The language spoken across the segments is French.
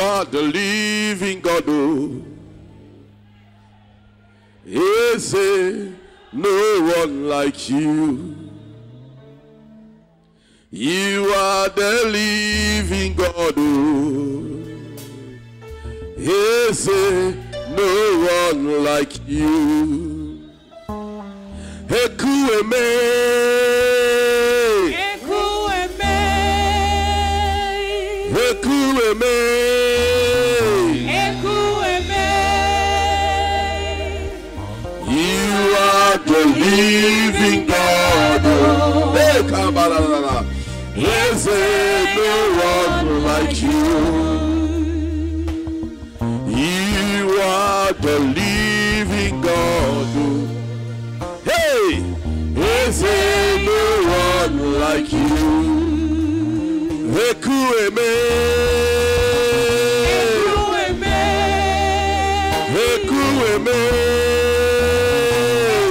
are the living God. Oh. Is there no one like you? You are the living God. Oh. Is there no one like you? Ekueme, Ekueme, Ekueme, Ekueme. you are the living God. Oh. Ekabalala. Is there no one like you? You are the living God. Hey, is there no one like you? Ekueme, Ekueme, Ekueme,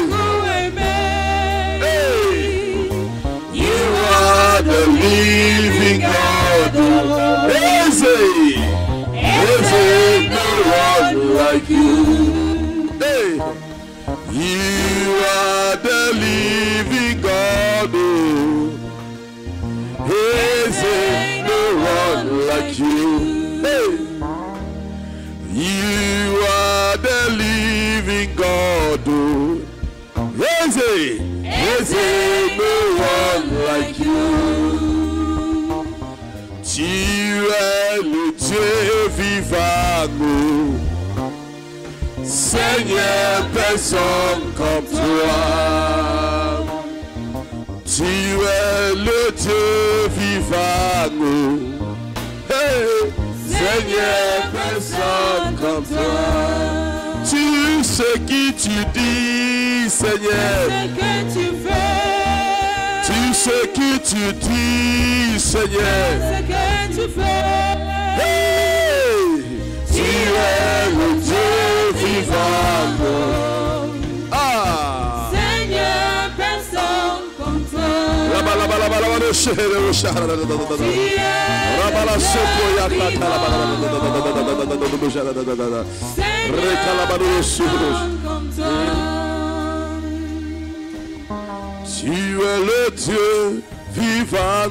Ekueme. hey, you are the living God. Is there no one like you? Hey, you are the living God. Is there no one like you? Hey, you are the living God. Is there no one like you? Tu es le Dieu vivant, Seigneur, personne comme toi. Tu es le Dieu vivant, hey, Seigneur, personne comme toi. Tu sais qui tu dis, Seigneur. Ce que tu fais, Tu sais qui tu dis, Seigneur. ce que tu fais. Hey, tu es le Dieu vivant. Ah. Seigneur, personne comme toi. Tu es le Dieu vivant.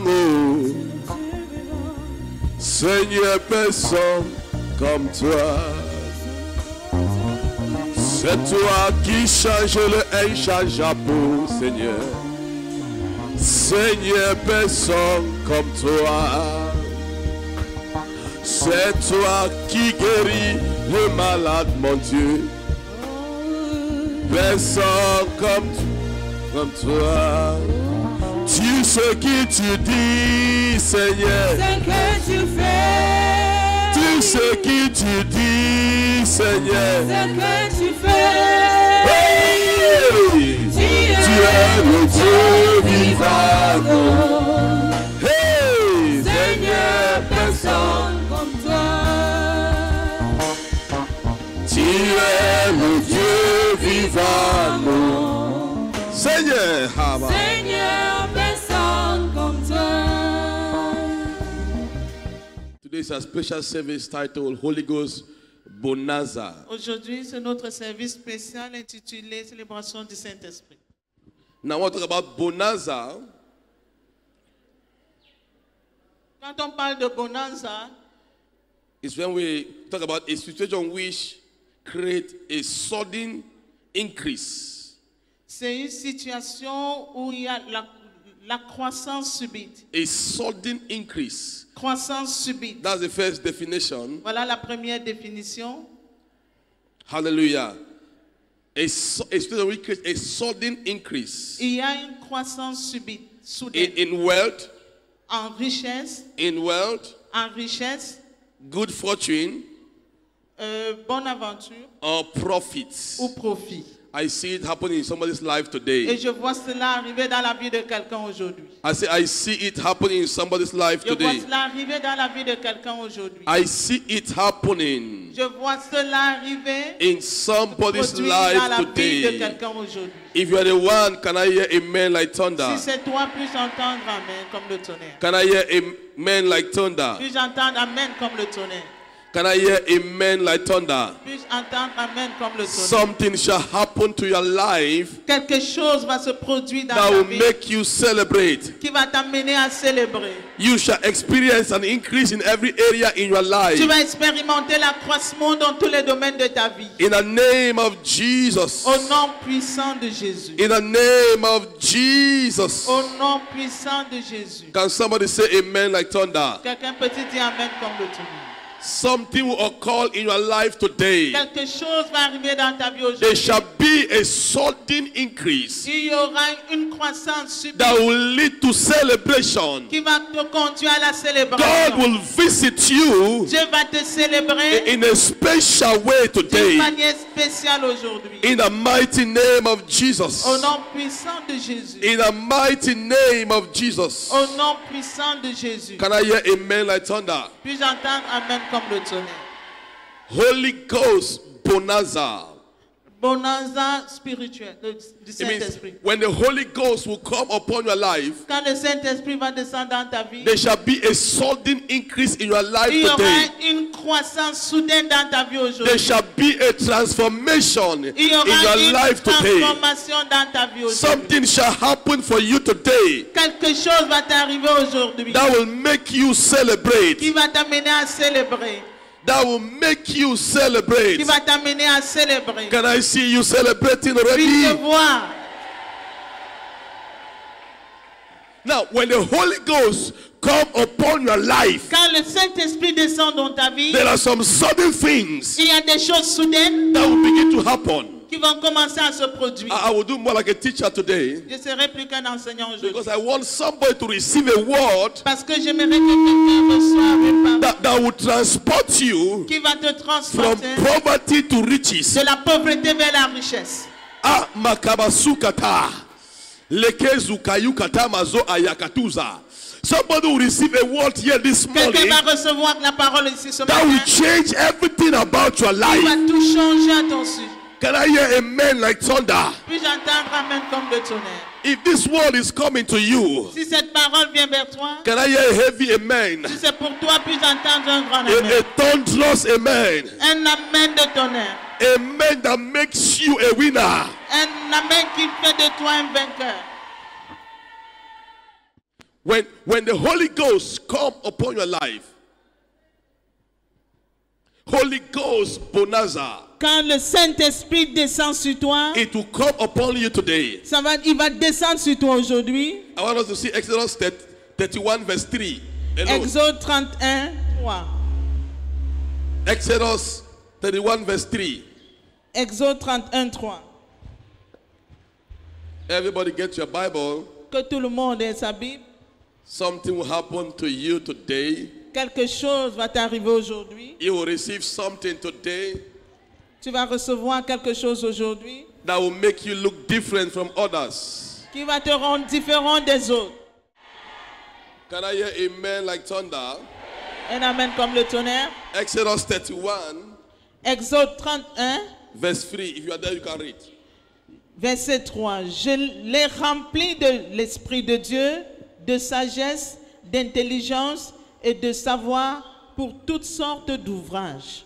Seigneur, personne comme toi. C'est toi qui changes le inchangeable, Seigneur. Seigneur, personne comme toi. C'est toi qui guéris le malade, mon Dieu. Personne comme toi. Tu sais qui tu dis, Seigneur. ce que tu fais. Tu sais qui tu dis, Seigneur. Ce que tu fais. Hey! Tu es le Dieu vivant. Hey! Seigneur, personne comme toi. Tu es le Dieu vivant. Seigneur, Haba. Seigneur, personne comme toi. Today is a special service titled Holy Ghost Bonanza. Aujourd'hui, c'est notre service spécial intitulé Célébration du Saint-Esprit. Now I want to talk about Bonanza. Quand on parle de bonanza, It's when we talk about a situation which creates a sudden increase. c'est une situation où il y a la croissance subite. A sudden increase. Croissance subite. That's the first definition. Voilà la première définition. Hallelujah. A situation which creates a sudden increase Il y a une croissance subite, soudaine, in wealth, en richesse, good fortune, bonne aventure or profits. ou profit. I see it happening in somebody's life Et today. je vois cela arriver dans la vie de quelqu'un aujourd'hui. I see it happening in somebody's life Je vois today. cela arriver dans la vie de quelqu'un aujourd'hui. I see it happening Je vois cela arriver in somebody's produit dans la life vie de today. quelqu'un aujourd'hui. If you are the one, can I hear amen like thunder? Si c'est toi, puis-je entendre Amen comme le tonnerre. Can I hear amen like thunder? Puis-je entendre Amen comme le tonnerre. Can I hear amen like thunder? Puis-je entendre amen comme le tonnerre? Something shall happen to your life Quelque chose va se produire dans that ta will vie make you celebrate. qui va t'amener à célébrer. You shall experience an increase in every area in your life. Tu vas expérimenter l'accroissement dans tous les domaines de ta vie. In the name of Jesus. Au nom puissant de Jésus. In the name of Jesus. Au nom puissant de Jésus. Can somebody say amen like thunder? Quelqu'un peut-il dire amen comme le tonnerre? Something will occur in your life today. Quelque chose va arriver dans ta vie There aujourd'hui. shall be a sudden increase Il y aura une croissance that subite will lead to celebration. qui va te conduire à la God célébration. will visit you Dieu va te célébrer in a special way d'une today. manière spéciale aujourd'hui. In the mighty name of Jesus. Au nom puissant de Jésus. In the mighty name of Jesus. Au nom puissant de Jésus. Can I hear amen like thunder? Puis-je entendre amen comme le tonnerre? Holy Ghost bonanza. Bonanza spirituelle du It means Saint-Esprit. when the Holy Ghost will come upon your life, Quand le Saint-Esprit va descendre dans ta vie, there shall be a sudden increase in your life il y aura today. une croissance soudaine dans ta vie There aujourd'hui. shall be a transformation Il y in aura your une life today. transformation dans ta vie aujourd'hui. Something shall happen for you today Quelque chose va t'arriver aujourd'hui that will make you celebrate. qui va t'amener à célébrer. That will make you Qui celebrate. va t'amener à célébrer. Can I see you celebrating Puis te already? voir. Now, when the Holy Ghost come upon your life, Quand le Saint-Esprit descend dans ta vie, there are some sudden things il y a des choses soudaines that will begin to happen. qui vont commencer à se produire. I will do more like a teacher today Je serai plus qu'un enseignant aujourd'hui. because I want somebody to receive a word Parce que j'aimerais que quelqu'un reçoive une parole that will transport you qui va te from transporter poverty to riches. de la pauvreté vers la richesse. Ah, makabasukata. Lekezukayukata mazo ayakatuza. Somebody will receive a word here this Quelqu'un morning va recevoir la parole ici ce that will matin. change everything about your Il va life. tout changer à ton sujet. Can I hear amen like thunder? Puis j'entends amen comme le tonnerre. If this word is coming to you, Si cette parole vient vers toi, can I hear a heavy amen? si c'est pour toi, puis j'entends un grand A amen. thunderous amen. Un amen de tonnerre. Amen that makes you a winner. Un amen qui fait de toi un vainqueur. When the Holy Ghost come upon your life, Holy Ghost bonanza, Quand le Saint-Esprit descend sur toi, it will come upon you today. il va descendre sur toi aujourd'hui. I want us to see Exodus 31 verse 3. Hello. Exode 31, 3. Exodus 31 verse 3. Exode 31, 3. Everybody get your Bible. Que tout le monde ait sa Bible. Something will happen to you today. Quelque chose va t'arriver aujourd'hui. You will receive something today Tu vas recevoir quelque chose aujourd'hui that will make you look different from others. qui va te rendre différent des autres. Can I hear amen like thunder? Un amen comme le tonnerre. Exodus 31 Exode 31, verse 3. If you are there, you can read. verset 3. Je l'ai rempli de l'Esprit de Dieu, de sagesse, d'intelligence et de savoir pour toutes sortes d'ouvrages.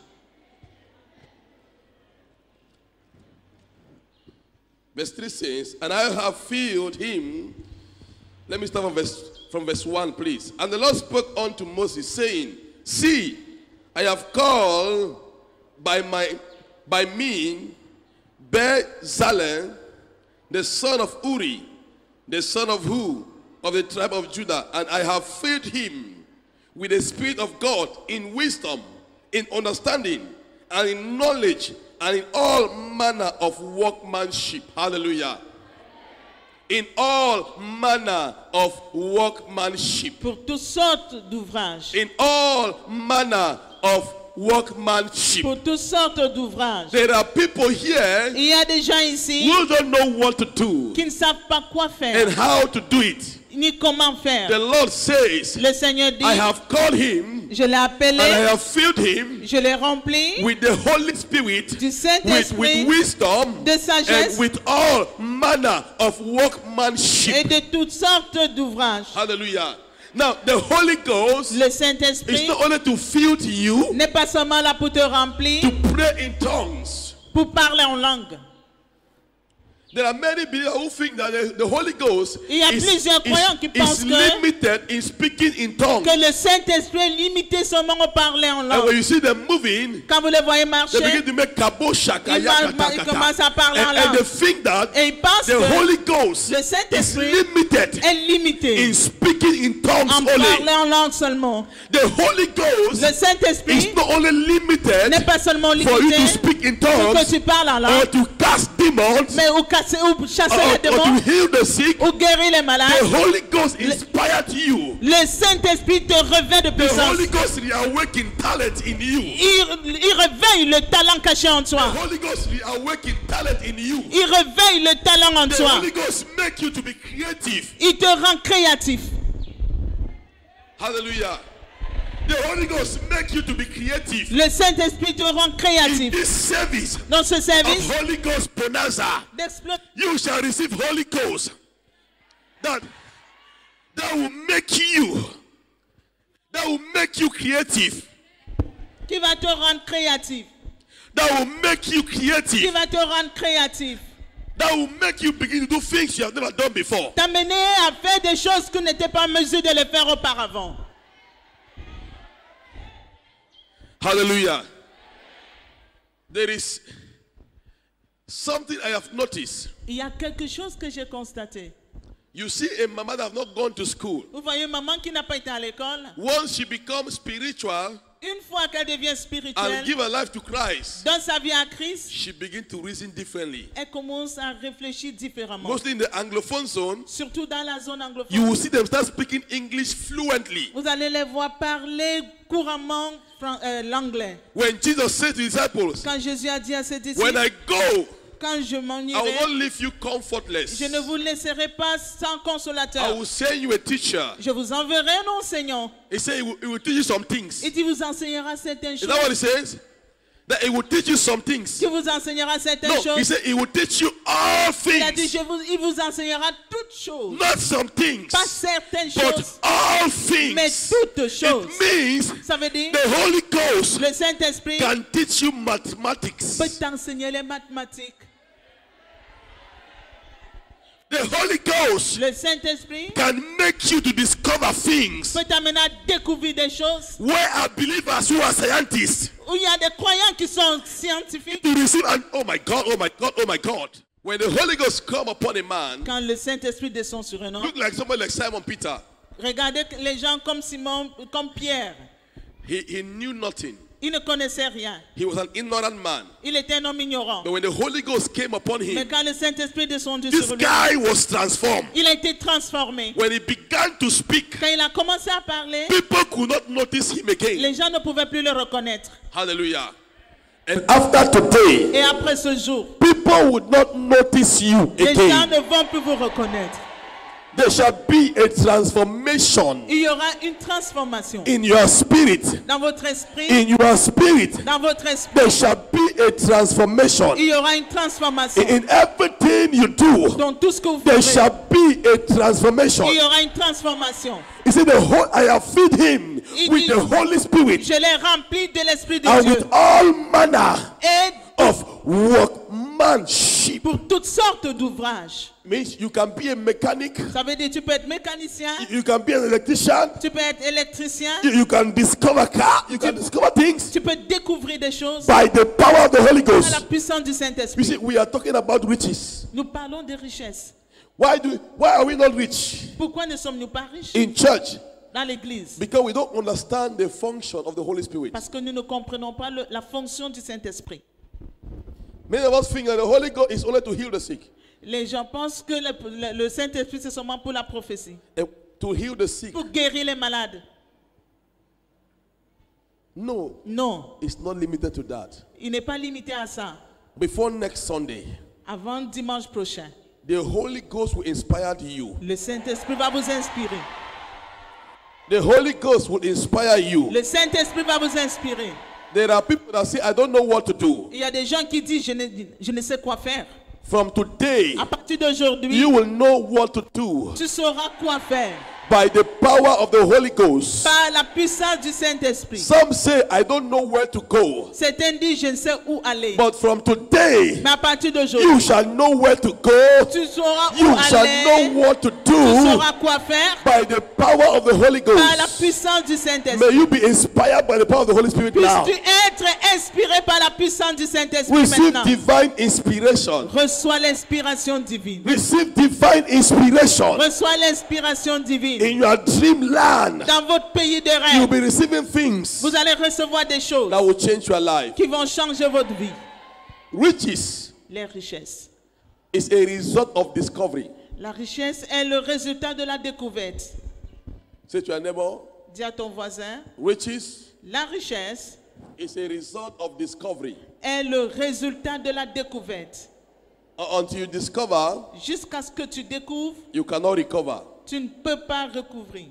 Verse 3 says, and I have filled him. Let me start from verse 1, please. And the Lord spoke unto Moses, saying, see, I have called by me Bezalel, the son of Uri, the son of Hu, of the tribe of Judah, and I have filled him with the Spirit of God in wisdom, in understanding, and in knowledge, and in all manner of workmanship. Hallelujah. In all manner of workmanship. Pour toutes sortes d'ouvrages. In all manner of workmanship. Pour toutes sortes d'ouvrages. There are people here Il y a des gens ici who don't know what to do qui ne savent pas quoi faire, and how to do it. ni comment faire. The Lord says, Le Seigneur dit, I have called him je l'ai and I appelé, have filled him je l'ai rempli with the Holy Spirit, du with Saint-Esprit, wisdom, de sagesse and with all manner of et workmanship. de toutes sortes d'ouvrages. Hallelujah. Now, the Holy Ghost Le is Saint-Esprit not only to fill you, n'est pas seulement là pour te remplir, to pray in tongues. pour parler en langue. There are many believers who think that the Holy Ghost Il y a plusieurs croyants qui pensent que- limited in speaking in tongues. Que le Saint-Esprit est limité seulement au parler en And langue. when you see them moving, Quand vous les voyez they marcher, begin to make kabo shaka Ils yaka ils taka commencent à parler en and they langue. think that Et ils pensent the que Holy Ghost le is Saint-Esprit limited est limité in speaking in tongues en parler only. en langue seulement. The Holy Ghost Le is Saint-Esprit not only limited n'est pas seulement for you limité to speak in pour que tongues tu parles en or langue, to cast demons mais ou chasser les or démons, to heal the sick. ou guérir les The malades. Holy Ghost inspired you. Le Saint-Esprit te revêt de The puissance. Holy Ghost reawaken talent in you. Il réveille le talent caché en The toi. Holy Ghost reawaken talent in you. Il réveille le talent en The toi. Holy Ghost make you to be creative. Il te rend créatif. Hallelujah. The Holy Ghost make you to be creative. Le Saint-Esprit te rend In créatif. this service Dans ce service, of Holy Ghost bonanza, d'exploiter. you shall receive Holy Ghost. That will make you creative. Qui va te rendre créatif. That will make you Qui creative. va te rendre créatif. That will make you begin to do things you have never done before. T'amener à faire des choses que tu n'étais pas en mesure de les faire auparavant. Hallelujah. There is something I have noticed. Il y a quelque chose que j'ai constaté. You see a mama that have not gone to school. Vous voyez maman qui n'a pas été à l'école. Once she becomes spiritual Une fois qu'elle devient and spirituelle, give her life to Christ, dans sa vie à Christ, she begins to reason differently. elle commence à réfléchir différemment. Mostly in the Anglophone zone, Surtout dans la zone you anglophone. will see them start speaking English fluently. Vous allez les voir parler couramment l'anglais. When Jesus said to his disciples, Quand Jésus a dit à ses disciples, when I go, quand je m'en I will irai, not leave you comfortless. je ne vous laisserai pas sans I consolateur. will send you a teacher. Je vous enverrai un enseignant. He said he will teach you some things. Et il vous enseignera certaines Is that what he choses. says? That he will teach you some things. Qui vous enseignera certaines No, he choses. said he will teach you all Il a dit, things. il vous enseignera toutes choses. Not some things, Pas certaines but choses, all mais things. toutes choses. It means Ça veut dire, the Holy Ghost le Saint-Esprit can teach you mathematics. peut t'enseigner les mathématiques. The Holy Ghost Le Saint-Esprit can make you to discover things peut t'amener à découvrir des choses where are believers who are scientists où il y a des croyants qui sont scientifiques. to receive an oh my God, oh my God, oh my God. When the Holy Ghost come upon a man, Quand le Saint-Esprit descend sur un homme, look like somebody like Simon Peter. regardez les gens comme Simon, comme Pierre. He knew nothing. Il ne connaissait rien. He was an ignorant man. Il était un homme ignorant. But when the Holy Ghost came upon Mais him, quand le Saint-Esprit est descendu this sur lui, guy was transformed. il a été transformé. When he began to speak, Quand il a commencé à parler, people could not notice him again. les gens ne pouvaient plus le reconnaître. Hallelujah. And after today, Et après ce jour, people would not notice you les gens again. ne vont plus vous reconnaître. There shall be a transformation Il y aura une transformation in your spirit. dans votre esprit. In your spirit, Dans votre esprit, there shall be a transformation. il y aura une transformation. In everything you do, Dans tout ce que vous there ferez, shall be a transformation. il y aura une transformation. He said, I have filled him with the Holy Spirit Je l'ai rempli de l'Esprit de and Dieu. with all manner Et of workmanship. pour toutes sortes d'ouvrages. Means you can be a mechanic, Ça veut dire tu peux être mécanicien, you can be an electrician, tu peux être électricien, you can discover car, you can discover things tu peux découvrir des choses by the power of the Holy à la Ghost. puissance du You Saint-Esprit. see, we are talking about riches. Nous parlons de richesse. Why are we not rich Pourquoi ne sommes-nous pas riches in church? dans l'église? Because we don't understand the function of the Holy Spirit. Parce que nous ne comprenons pas la fonction du Saint-Esprit. Many of us think that the Holy Ghost is only to heal the sick. Les gens pensent que le Saint-Esprit c'est seulement pour la prophétie, And to heal the sick. pour guérir les malades. No, Non, it's not limited to that. il n'est pas limité à ça. Before next Sunday, Avant dimanche prochain, the Holy Ghost will inspire you. le Saint-Esprit va vous inspirer. The Holy Ghost will inspire you. Le Saint-Esprit va vous inspirer. There are people that say, I don't know what to do. Il y a des gens qui disent, je ne sais quoi faire. From today, À partir d'aujourd'hui, you will know what to do. tu sauras quoi faire. by the power of the Holy Ghost. par la puissance du Saint-Esprit. Some say, I don't know where to go. Certains disent, je ne sais où aller. But from today, Mais à partir you d'aujourd'hui, shall know where to go. tu sauras où You shall aller, know what to tu do sauras quoi faire by the power of the Holy par la Ghost. puissance du May Saint-Esprit. you be inspired by the power of the Holy Spirit now. Puisses-tu être inspiré par la puissance du Saint-Esprit Receive maintenant. divine inspiration. Reçois l'inspiration divine. Receive divine inspiration. Reçois l'inspiration divine. In your dreamland, Dans votre pays de you'll rêve, be receiving things vous allez recevoir des choses that will change your life. qui vont changer votre vie. Riches Les richesses. is a result of discovery. La richesse est le résultat de la découverte. Say to your neighbor, Dis à ton voisin, riches la richesse is a result of discovery. est le résultat de la découverte. Until you discover, Jusqu'à ce que tu découvres, you cannot recover. tu ne peux pas recouvrir.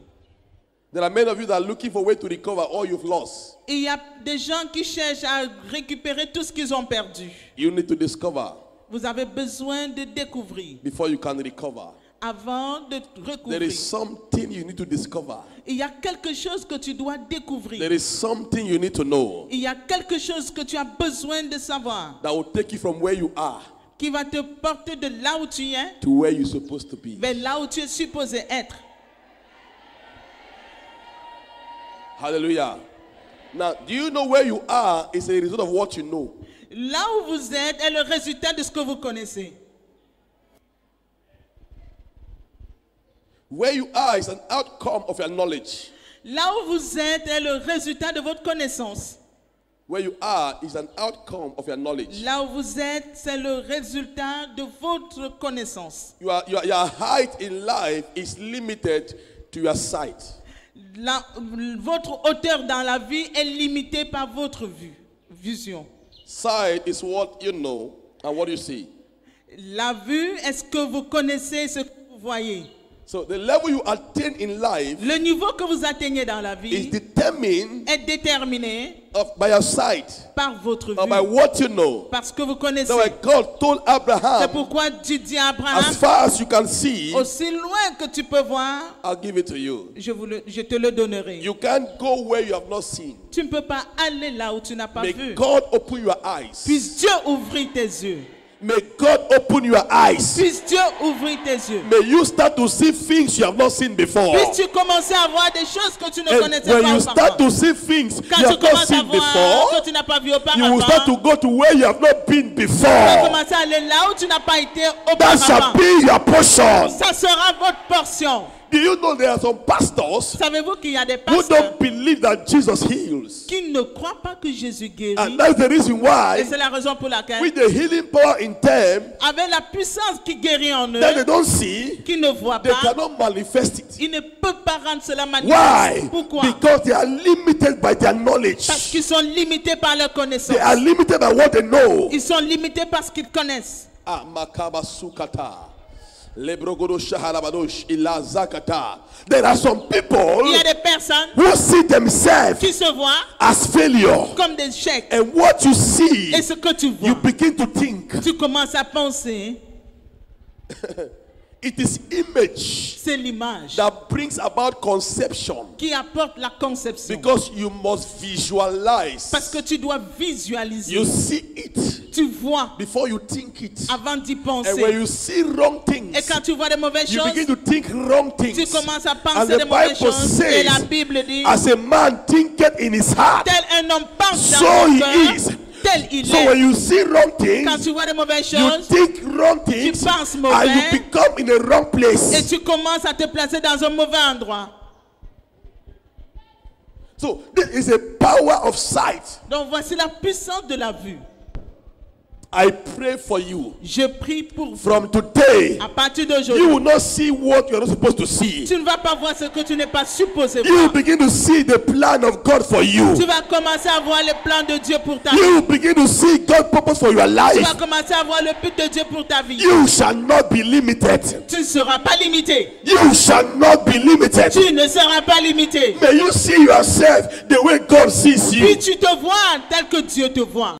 There are many of you that are looking for a way to recover all you've lost. Il y a des gens qui cherchent à récupérer tout ce qu'ils ont perdu. You need to discover Vous avez besoin de découvrir before you can recover. avant de There recouvrir. is something you need to discover. Il y a quelque chose que tu dois découvrir. There is something you need to know Il y a quelque chose que tu as besoin de savoir that will take you from where you are qui va te porter de là où tu es to where you're supposed to be. vers là où tu es supposé être. Hallelujah. Now, do you know where you are is a result of what you know? Là où vous êtes est le résultat de ce que vous connaissez. Where you are is an outcome of your knowledge. Là où vous êtes est le résultat de votre connaissance. Where you are is an outcome of your knowledge. Là où vous êtes, c'est le résultat de votre connaissance. Your height in life is limited to your sight. Votre hauteur dans la vie est limitée par votre vision. Sight is what you know and what you see. La vue est ce que vous connaissez, ce que vous voyez. So the level you attain in life Le niveau que vous atteignez dans la is vie determined est déterminé by your sight par votre or by vue, what you know. parce que vous connaissez. That's why God told C'est Abraham, pourquoi Dieu dit à Abraham, as far as you can see, aussi loin que tu peux voir, I'll give it to you. je te le donnerai. You can't go where you have not seen. Tu ne peux pas aller là où tu n'as pas May vu. God open your eyes. Puisse Dieu ouvrir tes yeux. May God open your eyes. Puisse Dieu ouvrir tes yeux. May you start to see things you have not seen before. Puisses-tu commencer à voir des choses que tu ne And connaissais when pas you auparavant. start to see things Quand you tu have not commences à seen voir before, que tu n'as pas vu you auparavant, will start to go to where you have not been tu vas before. commencer à aller là où tu n'as pas été That shall auparavant. be your portion. Ça sera votre portion. Do you know there are some pastors Savez-vous qu'il y a des who pasteurs don't believe that Jesus heals? qui ne croient pas que Jésus guérit? And that's the reason Et why, c'est la raison pour laquelle, with the healing power in them avec la puissance qui guérit en eux, that they don't see, qui ne voient they pas, cannot manifest it. ils ne peuvent pas rendre cela Why? manifeste. Pourquoi? Because they are limited by their knowledge. Parce qu'ils sont limités par leur connaissance. They are limited by what they know. Ils sont limités par ce qu'ils connaissent. Ah, makaba sukata. Lebrogodo shahalabadosh ila zakata. There are some people Il y a des personnes who see themselves qui se voient as failure. comme des chèques. And what you see, Et ce que tu vois, you begin to think. tu commences à penser, It is image c'est l'image that brings about conception. qui apporte la conception. Because you must visualize. Parce que tu dois visualiser. You see it Tu vois before you think it. avant d'y And when penser. you see wrong things, Et quand tu vois des mauvaises you choses, begin to think wrong tu things. commences à And penser the des mauvaises Bible choses. Et la says, Bible dit, as a man thinketh in his heart, tel un homme pense so dans son he cœur, is. tel il So when est. you see wrong Quand things, tu vois des mauvaises you choses, think wrong things, penses and mauvais. you become in a wrong et place. tu commences à te placer dans un mauvais endroit. So this is a power of sight. Donc voici la puissance de la vue. I pray for you. Je prie pour vous. From today, À partir you d'aujourd'hui, will not see what you are not supposed to see. tu ne vas pas voir ce que tu n'es pas supposé You will voir. begin to see the plan of God for you. Tu vas commencer à voir les plans de Dieu pour ta vie. You will begin to see God's purpose for your Tu life. vas commencer à voir le but de Dieu pour ta vie. You shall not be limited. Tu ne seras pas limité. You shall not be limited. Tu ne seras pas limité. May you see yourself the way God sees Puis you. tu te vois tel que Dieu te voit.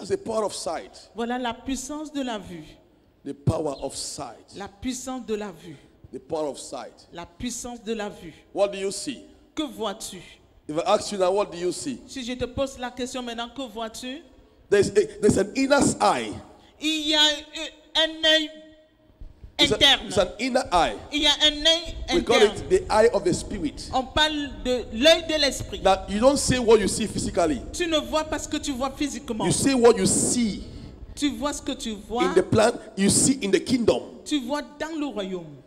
That's the power of sight. Voilà la puissance de la vue. The power of sight. La puissance de la vue. The power of sight. La puissance de la vue. What do you see? Que vois-tu? If I ask you now, what do you see? Si je te pose la question maintenant, que vois-tu? There's an inner eye. Il y a un œil It's interne. an inner eye. Il y a un œil We call interne. it the eye of the spirit. On parle de l'œil de l'esprit. That you don't see what you see physically. Tu ne vois pas ce que tu vois physiquement. You see what you see Tu vois ce que tu vois. in the plan. You see in the kingdom. Tu vois dans le royaume.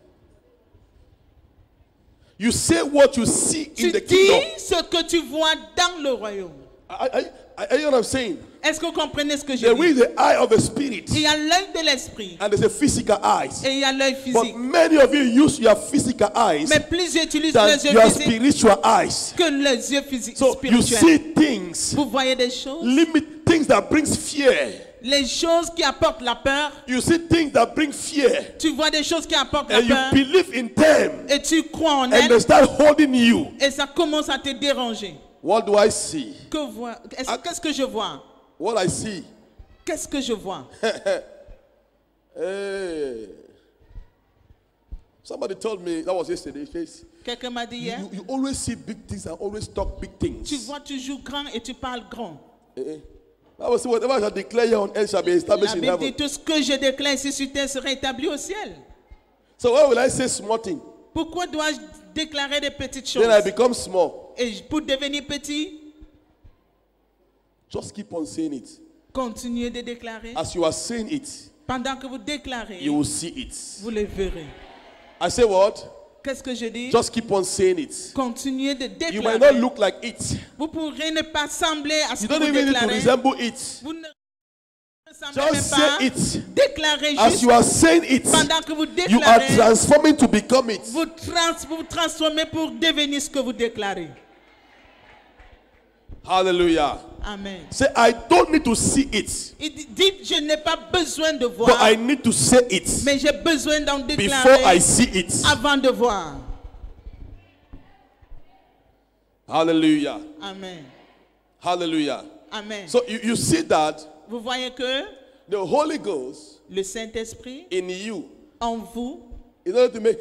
You say what you see in Tu the kingdom. dis ce que tu vois dans le royaume. You know what I'm saying? Est-ce que vous comprenez ce que je There dis? is the eye of the spirit, Il y a l'œil de l'esprit and there's a physical eyes. et il y a l'œil But physique. many of you use your physical eyes Mais plus j'utilise than les yeux your physiques spiritual eyes. que les yeux physiques So you spirituels. see things, Vous voyez des choses, things that brings fear. les choses qui apportent la peur. You see things that bring fear, Tu vois des choses qui apportent la and you peur believe in them, et tu crois en and they elles start holding you. et ça commence à te déranger. What do I see? Qu'est-ce que je vois? What I see. Qu'est-ce que je vois? Hey. Somebody told me, that was yesterday, face. Quelqu'un m'a dit hier, You always see big things and always talk big things. tu vois toujours grand et tu parles grand. I will say, whatever I shall declare here on earth shall be established La in Bible dit heaven. tout ce que je déclare ici sur terre sera établi au ciel. So why will I say small thing? Pourquoi dois-je déclarer des petites Then I choses? become small. Et pour devenir petit, Just keep on saying it. continuez de déclarer. As you are saying it, Pendant que vous déclarez, you will see it. vous les verrez. I say what? Qu'est-ce que je dis? Just keep on saying it. Continuez de You might not déclarer. look like it. Vous pourrez ne pas sembler à ce You que don't vous even need to déclarez. resemble it. Vous ne ressemblez Just même pas. say it. Déclarez As juste. you are saying it, Pendant que vous you are déclarez, transforming to become it. vous transformez pour devenir ce que vous déclarez. Hallelujah. Amen. Say, I don't need to see it, Il dit, je n'ai pas besoin de but voir, I need to say it mais j'ai besoin d'en before I déclarer see it. avant de voir. Hallelujah. Amen. Hallelujah. Amen. So you see that Vous voyez que the Holy Ghost le Saint-Esprit in you en vous, is not to make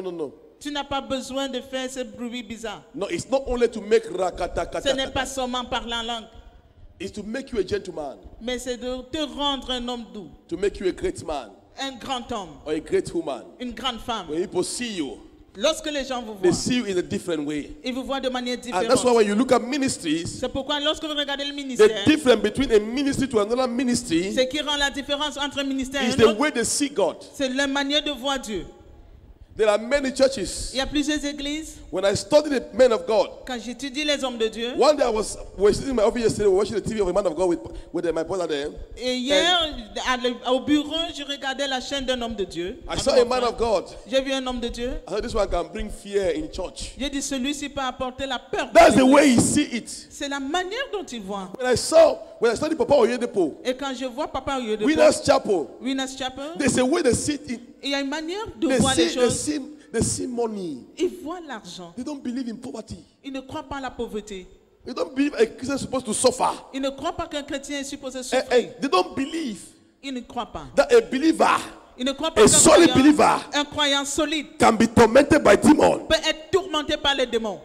no. tu n'as pas besoin de faire ce bruit bizarre. No, it's not only to make Ce n'est pas rakatakata. seulement parler en langue, It's to make you a gentleman, mais c'est de te rendre un homme doux, to make you a great man un grand homme, or a great woman. une grande femme. When people see you, Lorsque les gens vous they voient, see you in a different way. ils vous voient de manière And that's why différente. when you look at ministries, C'est pourquoi lorsque vous regardez le the ministère, difference between a ministry to another ministry ce qui rend la différence entre un ministère et is un the autre, way they see God. c'est la manière de voir Dieu. There are many churches. Il y a plusieurs églises. When I studied the men of God, Quand j'étudie les hommes de Dieu, one day I was sitting in my office yesterday, watching the TV of a man of God with my brother there. et hier, au bureau, je regardais la chaîne d'un homme de Dieu. I avec saw mon a man frère. of God. J'ai vu un homme de Dieu. I thought this one can bring fear in church. J'ai dit, celui-ci peut apporter la peur. That's the way he see it. C'est la manière dont il voit. When I studied Papa Oyedepo, Et quand je vois Papa Oyedepo, Winners Chapel, Winners Chapel, there's a way they see it. il y a une manière de voir les choses. They see money. Ils voient l'argent. They don't believe in poverty. Ils ne croient pas à la pauvreté. They don't believe a Christian is supposed to suffer. Ils ne croient pas qu'un chrétien est supposé souffrir. They don't believe Ils ne croient pas. that a believer Ils ne croient pas A qu'un solid croyant, believer un croyant solide can be tormented by demons. peut être tourmenté par les démons.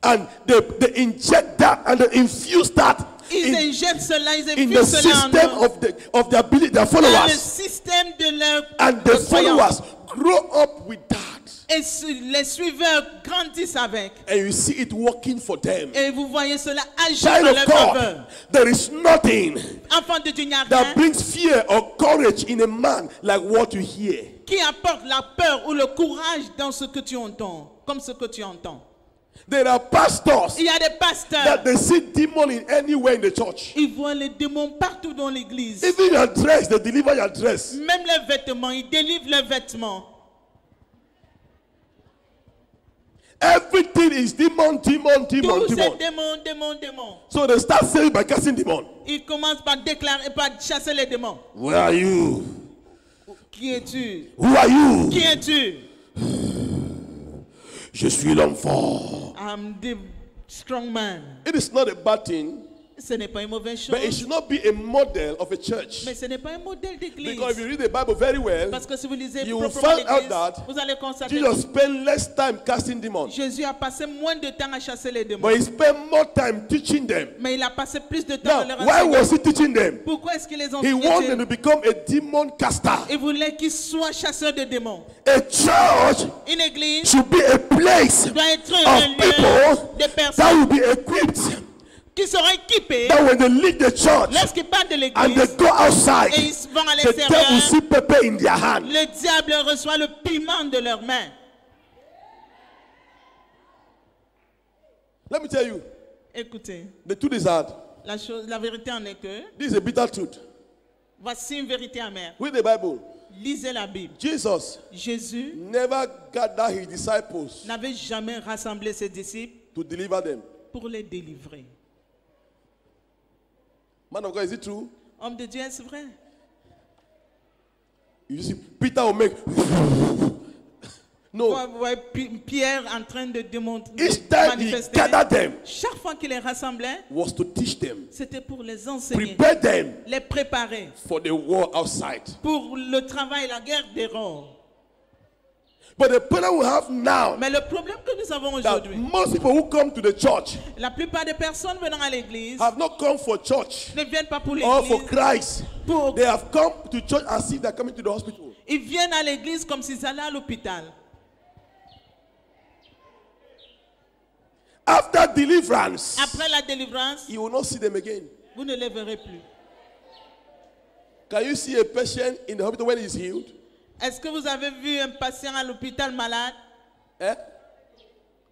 And they inject that and they infuse that Ils in injectent cela, ils the infusent cela en system eux. of their Dans le followers. système de leurs And the croyants. followers grow up with that. Et les suiveurs grandissent avec. And you see it working for them. Et vous voyez cela agir Child dans of leur God, faveur. there is nothing Enfant de Dieu, il n'y a that rien brings fear or courage in a man like what you hear. qui apporte la peur ou le courage dans ce que tu entends, comme ce que tu entends. There are pastors Il y a des pasteurs, that they see demon in anywhere in the church. ils voient les démons partout dans l'église. Even your dress, they deliver your dress. Même les vêtements, ils délivrent les vêtements. Everything is demon. Tous ces démons. So they start saying by casting demon. Ils commencent par déclarer, par chasser les démons. Where are you? Qui es-tu? Who are you? Qui es-tu? Je suis l'homme fort. strong man. It is not a bad thing, Ce n'est pas une mauvaise chose. but it should not be a model of a church. Mais ce n'est pas un modèle d'église. Because if you read the Bible very well, Parce que si vous lisez you will proprement find out l'église, that vous allez constater Jesus que spent less time casting demons, Jésus a passé moins de temps à chasser les démons. but he spent more time teaching them. Mais il a passé plus de temps à Now, leur why enseigner. was he teaching them? Pourquoi est-ce qu'il les He enseignait? wanted them to become a demon caster. Il voulait qu'ils soient chasseurs de démons. A church Une église should be a place doit être of un lieu people de that personnes will be equipped, qui seront équipés that when they leave the church lorsqu'ils partent de and l'église they go outside, et ils vont à the devil l'extérieur. see pepper in their hand. Le diable reçoit le piment de leurs mains. Let me tell you, Écoutez, the truth is hard. la vérité en est que This is a bitter truth. voici une vérité amère. Read the Bible. Lisez la Bible. Jesus Jésus never gathered his disciples n'avait jamais rassemblé ses disciples to deliver them. pour les délivrer. Man of God, is it true? Homme de Dieu, est-ce vrai? You see, Peter will make. No. Vous voyez Pierre en train de démontrer, Each time he manifester. gathered them Chaque fois qu'il les rassemblait, was to teach them, c'était pour les enseigner, prepare them les préparer for the war outside. pour le travail, la guerre des rôles. But the problem we have now, Mais le problème que nous avons that aujourd'hui, most people who come to the church la plupart des personnes venant à l'église have not come for church ne viennent pas pour or for l'église. Christ. Pour- They have come to church as if they're coming to the hospital. Ils viennent à l'église comme s'ils allaient à l'hôpital. After deliverance, Après la délivrance, you will not see them again. vous ne les verrez plus. Can you see a patient in the hospital when he's healed? Est-ce que vous avez vu un patient à l'hôpital malade Eh?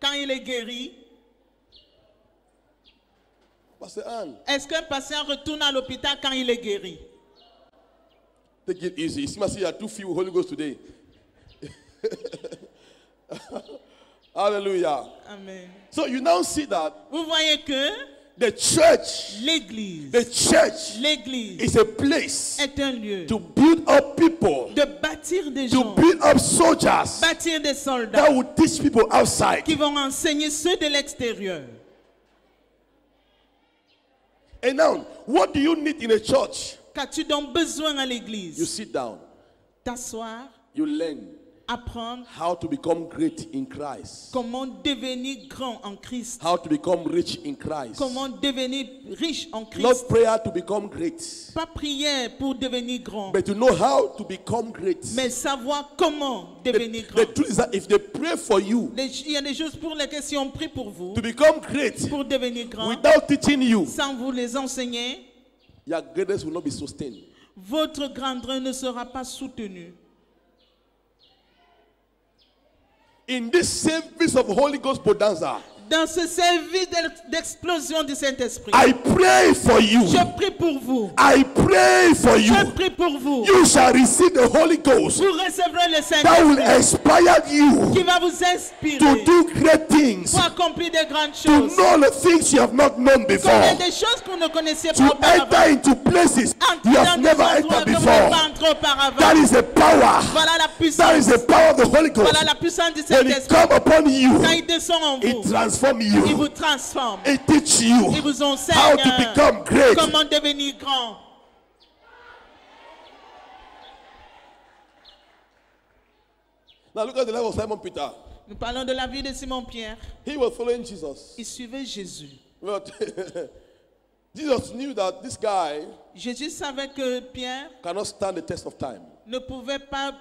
quand il est guéri? Pastor Anne, Est-ce qu'un patient retourne à l'hôpital quand il est guéri? take it easy. It must see you are too few Holy Ghost today. Hallelujah. Amen. So you now see that Vous voyez que the church l'église is a place est un lieu to build up people, de bâtir des to gens, build up soldiers bâtir des soldats that will teach people outside. qui vont enseigner ceux de l'extérieur. And now, what do you need in a church? Qu'as-tu donc besoin à You l'église? sit down, T'asseoir, you learn apprendre how to become great in Christ, comment devenir grand en Christ, how to become rich in Christ. comment devenir riche en Not Christ. prayer to become great, Pas prière pour devenir grand, but to know how to become great. mais savoir comment devenir The grand. truth is that if they pray for you Il y a des choses pour lesquelles si on prie pour vous, to become great pour devenir grand, without teaching you, sans vous les enseigner, your greatness will not be sustained. votre grandeur ne sera pas soutenue. In this service of Holy Ghost Bonanza, Dans ce service d'explosion du Saint-Esprit, I pray for you. je prie pour vous. I pray for you. Je prie pour vous. You shall receive the Holy Ghost Vous recevrez le that will Saint-Esprit inspire you qui va vous inspirer to do great things, pour accomplir de grandes to choses. know the things you have not known before, Connaître des choses que vous ne connaissiez pas to auparavant. enter into places Entrer you dans have des never endroits entered que vous n'avez pas before. entré auparavant. That is the power. Voilà la That puissance. is the power of the Holy Ghost. Voilà la puissance du When it Saint-Esprit. comes upon Quand you, il descend en it vous, transforms il you. vous transforme. It teaches you Il vous how enseigne to become great. comment devenir grand. Now look at the life of Simon Peter. Nous parlons de la vie de Simon-Pierre. He was following Jesus. Il suivait Jésus. But Jesus knew that this guy Jésus savait que Pierre cannot stand the test of time. ne pouvait pas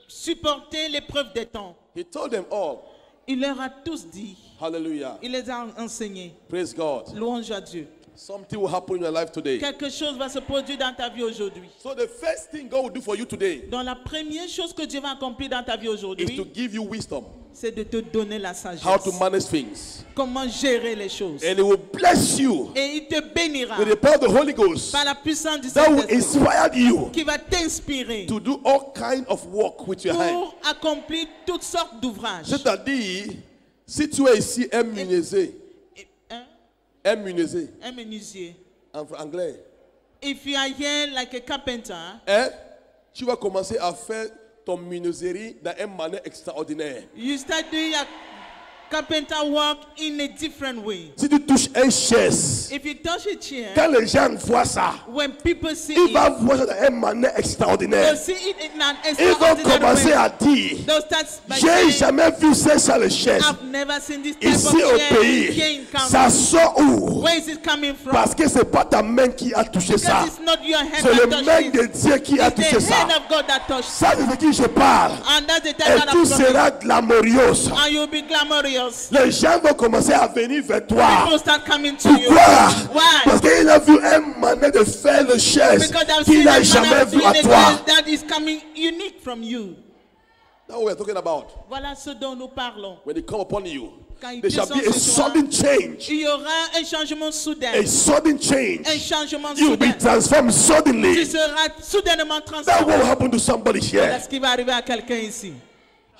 supporter l'épreuve des temps. He told them all, Il leur a tous dit, hallelujah, il les a enseignés. praise God. Louange à Dieu. Something will happen in your life today. Quelque chose va se produire dans ta vie aujourd'hui. So the first thing God will do for you today Donc la première chose que Dieu va accomplir dans ta vie is to aujourd'hui, give you wisdom, c'est de te donner la how sagesse. to manage things. Comment gérer les choses. And He will bless you Et il te bénira with the power of the Holy Ghost par la puissance du that will Saint-Esprit inspire you qui va t'inspirer to do all kind of work with your hand. pour accomplir toutes sortes d'ouvrages. C'est-à-dire, si tu es ici un menuisier, Hein? un menuisier, Un menuisier. en anglais, If you are here like a carpenter, hein, tu vas commencer à faire ton menuiserie dans une manière extraordinaire. you start doing Carpenter work in a different way. Si tu touches une chaise, If you touch a chair, quand les gens voient ça, when people see ils vont it, voir ça d'une manière extraordinaire. they'll see it in an Ils vont extraordinary commencer way. à dire, They'll start by j'ai saying, jamais vu ça sur les chaises. I've never seen this type Ici of au chair here pays, in Cameroon. ça sort où? Where is it coming from? Parce que c'est pas ta main qui a touché ça. Because it's not your hand C'est le that main touched de it. Dieu qui a It's touché the ça. hand of God that touched it. Ça, c'est de qui je parle. And that's the Et time that tout I'm talking. sera glorieux. And you'll be glamorous. Les gens vont commencer à venir vers toi. People start coming to you. Pourquoi? Why? Parce qu'il a vu une manière de faire le chaise Because I've qu'il seen n'a a man jamais of vu à doing toi. a that is coming unique from you. That's what we're talking about. Voilà ce dont nous parlons. When they come upon you, Quand il there shall descend be a sur toi, sudden change. il y aura un changement soudain. A sudden change. Un changement You will be soudain. transformed Tu suddenly. seras soudainement That transformé. will happen to somebody Voilà here. ce qui va arriver à quelqu'un ici.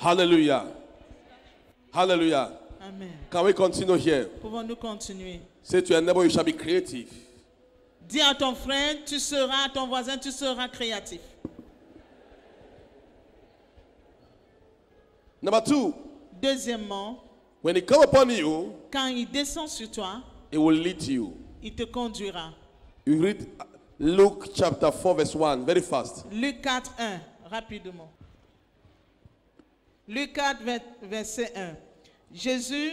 Hallelujah. Hallelujah. Amen. Can we continue here? Pouvons-nous continuer? Say to your neighbor, you shall be creative. Dis à ton frère, tu seras, à ton voisin, tu seras créatif. Number 2, Deuxièmement, when he come upon you, quand il descend sur toi, he will lead you. il te conduira. You read Luke chapter 4 verse 1 very fast. Luc 4, 1, rapidement. Luc 4, verset 1. Jésus,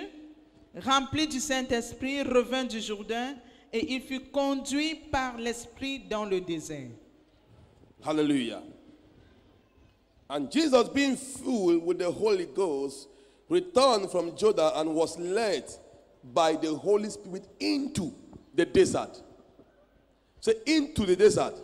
rempli du Saint-Esprit, revint du Jourdain et il fut conduit par l'Esprit dans le désert. Hallelujah. And Jesus, being full with the Holy Ghost, returned from Jordan and was led by the Holy Spirit into the desert. Say, into the desert.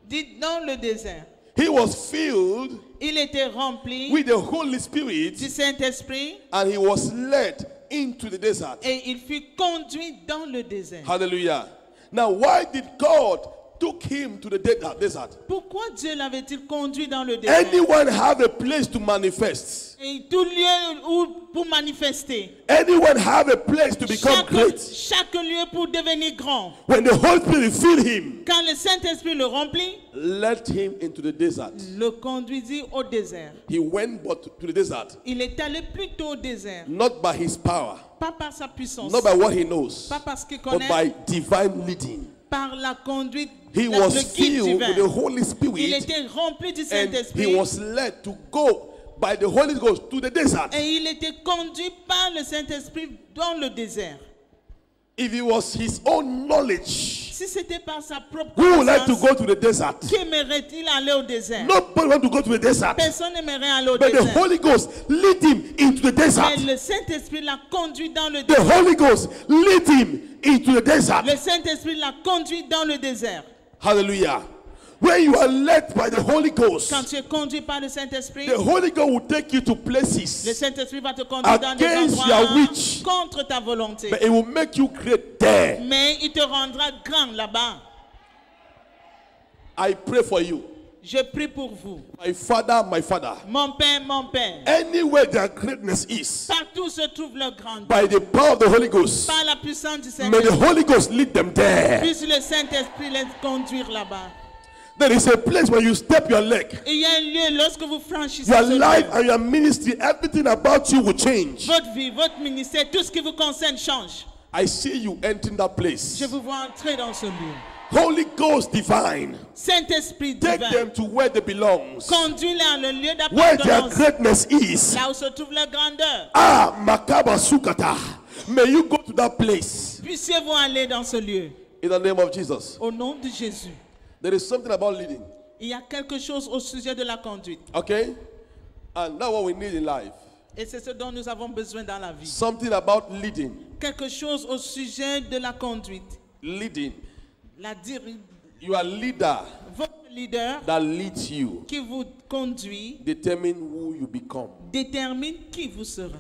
Dites dans le désert. He was filled Il était rempli with the Holy Spirit du Saint-Esprit and he was led into the desert. et il fut conduit dans le désert. Hallelujah. Now, why did God took him to the desert? Pourquoi Dieu l'avait-il conduit dans le désert? Anyone have a place to manifest? Et tout lieu pour manifester. Anyone have a place to become great? Chaque lieu pour devenir grand. When the Holy Spirit filled him, Quand le Saint-Esprit le remplit, led him into the desert. le conduisit au désert. He went but to the desert, Il est allé plutôt au désert. not by his power, Pas par sa puissance. not by what he knows, Pas parce qu'il but connaît. by divine leading. Par la conduite. He le was guide filled divin. with the Holy Il Spirit était rempli du and Saint-Esprit. he was led to go by the Holy Ghost to the desert. Et il était conduit par le Saint-Esprit dans le désert. If it was his own knowledge, Si c'était par sa propre who would like to connaissance, go to the desert? qui aimerait-il aller au désert? Nobody want to go to the desert. Personne n'aimerait aller au But the désert. Holy Ghost lead him into the desert. Mais le Saint-Esprit l'a conduit dans le The désert. Holy Ghost lead him into the desert. Le Saint-Esprit l'a conduit dans le désert. Hallelujah. When you are led by the Holy Ghost, Quand tu es conduit par le Saint-Esprit, the Holy Ghost will take you to le places, Saint-Esprit va te conduire dans des Against endroits your wish. contre ta volonté. but it will make you great there. Mais il te rendra grand là-bas. I pray for you. Je prie pour vous. My Father, my Father. Mon Père, mon Père. Anywhere their greatness is, Partout se trouve leur grandeur. by the power of the Holy Ghost, Par la puissance du may the Saint-Esprit. Holy Ghost lead them there. Puisse le Saint-Esprit les conduire là-bas. There is a place where you step your leg. Il y a un lieu lorsque vous franchissez Your ce life lieu. and your ministry, everything about you will change. Votre vie, votre ministère, tout ce qui vous concerne change. I see you entering that place. Je vous vois entrer dans ce lieu. Holy Ghost divine, Saint-Esprit take divin, them to where they belong. conduis-les à le lieu Where their d'appartenance. greatness is. Là où se trouve leur grandeur. Ah, Makaba Sukata. May you go to that place. Puissiez-vous aller dans ce lieu. In the name of Jesus. Au nom de Jésus. There is something about leading. Il y a quelque chose au sujet de la conduite. Okay? And that's what we need in life. Et c'est ce dont nous avons besoin dans la vie. Something about leading. Quelque chose au sujet de la conduite. Leading. La You are a leader Votre leader that leads you. qui vous conduit Determine who you become. détermine qui vous serez.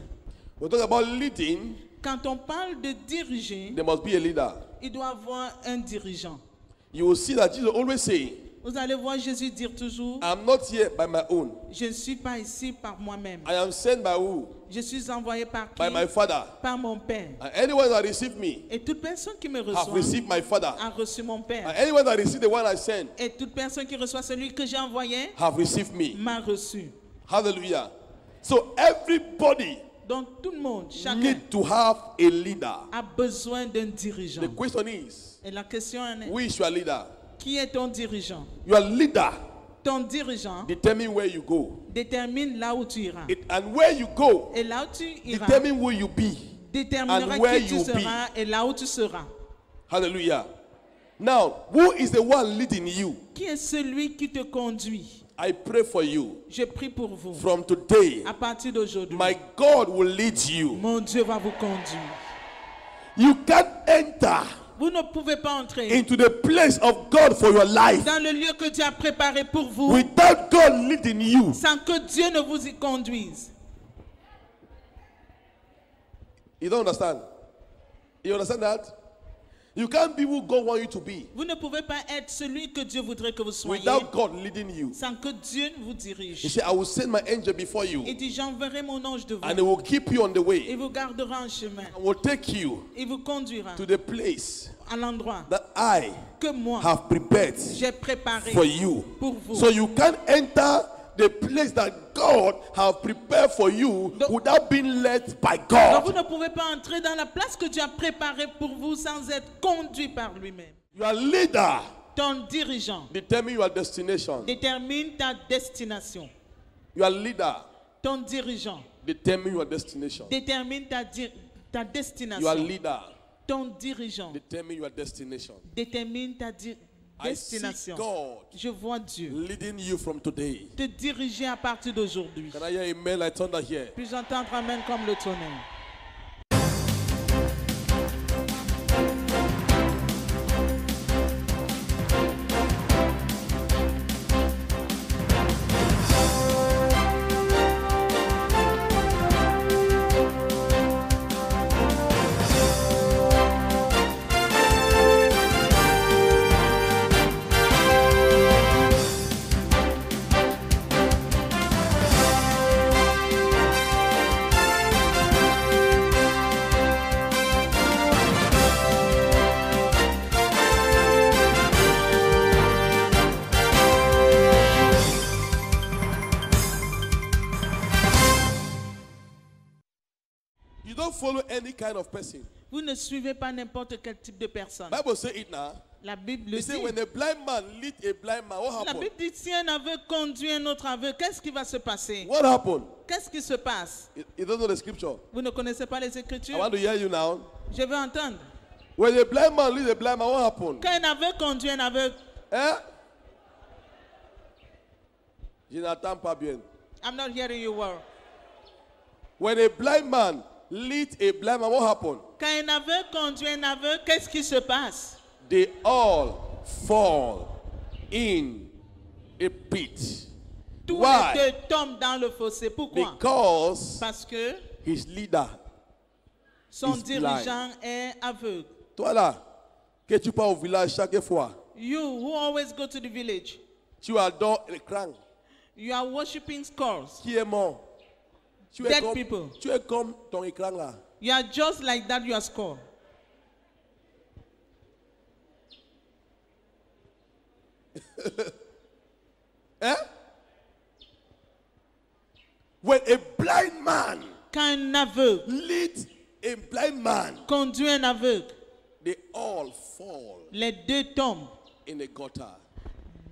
We're talking about leading. Quand on parle de diriger, There must be a leader. il doit avoir un dirigeant. You will see that Jesus always say, Vous allez voir Jésus dire toujours, I'm not here by my own. je ne suis pas ici par moi-même. I am sent by who? Je suis envoyé par qui? By my Father. Par mon Père. And anyone that receive me Et toute personne qui me have reçoit received my Father. a reçu mon Père. And anyone that receive the one I sent Et toute personne qui reçoit celui que j'ai envoyé have received me. m'a reçu. Hallelujah. So everybody Donc tout le monde, chacun, need to have a leader. a besoin d'un dirigeant. The question is, Et la question est, who is your leader? qui est ton dirigeant? Your leader Ton dirigeant determine where you go. détermine là où tu iras. And where you go Et là où tu iras determine who you be. déterminera and where qui tu you seras et là où tu seras. Hallelujah. Now, who is the one leading you? Qui est celui qui te conduit? I pray for you. Je prie pour vous. From today, À partir d'aujourd'hui, my God will lead you. mon Dieu va vous conduire. You can't enter Vous ne pouvez pas entrer into the place of God for your life dans le lieu que Dieu a préparé pour vous without God leading you. sans que Dieu ne vous y conduise. You don't understand? You understand that? You can't be who God wants you to be Vous ne pouvez pas être celui que Dieu voudrait que vous soyez without God leading you. sans que Dieu vous He dirige. said, I will send my angel before Il you dit, j'enverrai mon ange devant and he vous. will keep you on the Il way vous gardera en chemin. and will take you Il vous conduira to the place à l'endroit that I que moi have prepared j'ai préparé for you. pour vous. So you can't enter the place that God have prepared for you Donc- without being led by Donc vous God. ne pouvez pas entrer dans la place que Dieu a préparée pour vous sans être conduit par lui-même. Your leader Ton dirigeant determine your destination. détermine ta destination. Your leader Ton dirigeant determine your destination. détermine ta Your destination. leader Ton dirigeant determine your destination. détermine ta I see destination. God Je vois Dieu leading you from today. te diriger à partir d'aujourd'hui. Can I hear amen like thunder here? Puis entendre amen comme le tonnerre. You don't follow any kind of person. Vous ne suivez pas n'importe quel type de personne. Bible say it now. La Bible le He said dit. when a blind man lead a blind man, what La happened? Bible dit si un aveugle conduit un autre aveugle, qu'est-ce qui va se passer? What happened? Qu'est-ce qui se passe? You don't know the scripture. Vous ne connaissez pas les I Écritures? want to hear you now. Je veux entendre. When a blind man lead a blind man, what happened? Quand un aveugle conduit un aveugle, Eh? Je n'entends pas bien. I'm not hearing you well. When a blind man lead a blind man, what happened? Quand un aveugle conduit un aveugle, qu'est-ce qui se passe? They all fall in a pit. Tous Why? les deux tombent dans le fossé. Pourquoi? Because Parce que his leader. son is dirigeant est aveugle. Toi là, que tu pars au village chaque fois, You who always go to the village, tu adores le cran. you are worshiping skulls. Qui est mort? Tu Dead people. Tu es comme ton écran là. You are just like that, you are skull. Eh? When a blind man Quand un aveugle leads a blind man, conduit un aveugle, they all fall les deux tombent in a gutter.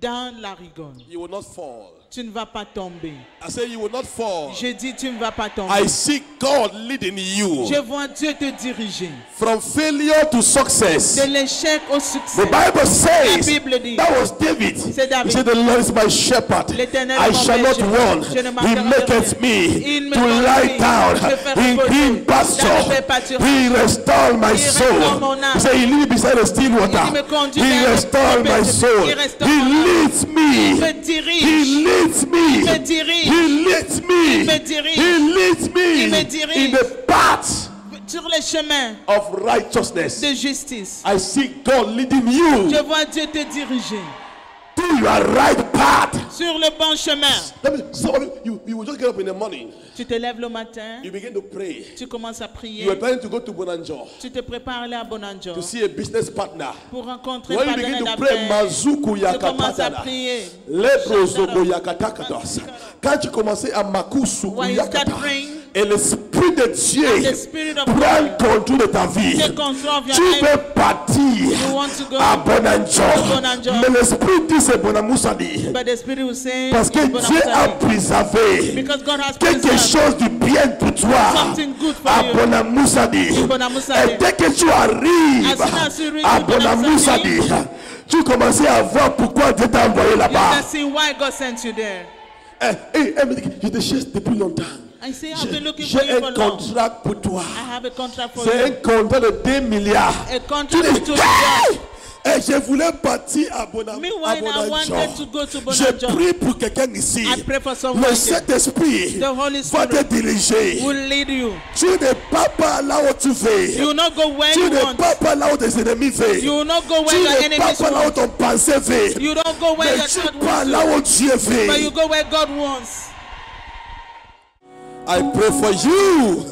dans la rigole. You will not fall. Tu ne vas pas tomber. I say you will not fall. Je dis tu ne vas pas tomber. I see God leading you Je vois Dieu te diriger. from failure to success. De l'échec au The succès. Bible says La Bible dit. that was David. C'est David. He said, "The Lord is my shepherd; L'Éternel I est mon shall not berger. want. Je ne He manquerai de maketh rien. me Il me to conduit. lie down Je fais in reposer green dans le pasture. vert pâturage. He restore my Il soul." restaure mon âme. He said, "He lead me beside the still water. Il me conduit He vers le restore my berger. soul. Il restaure He mon âme. leads me. me dirige. He leads me. Il me dirige. He leads me. Il me dirige. He leads me Il me dirige. in the path Sur les chemins of righteousness. de justice. I see God leading you Je vois Dieu te diriger to your right path. sur le bon chemin. Some of you will just get up in the morning. Tu te lèves le matin, You begin to pray. tu commences à You prier, are planning to go to Bonanjo tu te prépares à aller à Bonanjo to see a business partner. pour rencontrer un When you partenaire begin to pray, d'affaires. Mazuku Tu commences à Yakatadana. prier. Lebrozogo Yakatakados. Quand tu commences à Makusu When you start Yakata, praying, Et l'Esprit de Dieu And the Spirit of prend God contrôle de ta vie. take control of your Tu life. veux partir You want to go à Bonanjo. Bonanjo. Mais l'Esprit dit c'est Bonamoussadi. But the Spirit will say, Parce que it's Dieu a Bonamoussadi. préservé Because God has quelque preserved chose de bien pour toi something good for à you. Bonamoussadi. In Bonamoussadi. Et dès que tu arrives As soon as you reach à Bonamoussadi, Bonamoussadi, tu commences à voir pourquoi Dieu t'a envoyé You là-bas. can see why God sent you there. Je te cherche depuis longtemps. I say, I've been looking for J'ai you un for long. contrat pour toi. I have a contract for C'est un you. contrat de 2 milliards. A Tu contract dis, of 2 hey! million. Et je voulais partir à Bonanjo. Meanwhile, I wanted to go to Je Bonanjo. prie pour quelqu'un ici. I pray for someone Le here. Saint-Esprit The Holy va te Spirit diriger. will lead you. Tu n'es pas là où tu veux. You will not go where Tu you n'es want. pas là où tes ennemis veulent. You will not go Tu where your n'es enemies pas là où want. ton pensée veut. You don't go where Mais your tu God pas wants là you. où Dieu But you veut. go where God wants. I pray for you.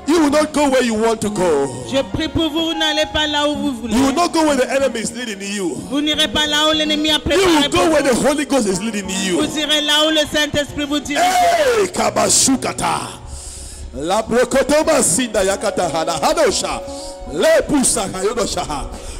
You will not go where you want to go. Je prie pour vous, vous n'allez pas là où vous voulez. You will not go where the enemy is leading you. Vous n'irez pas là où l'ennemi a You préparé will pour go where vous. the Holy Ghost is leading you. Vous irez là où le Saint-Esprit vous dirige. Hey, Kabashukata. La brokotoma sinda yakata hada hadosha. Le pusa hayodosha.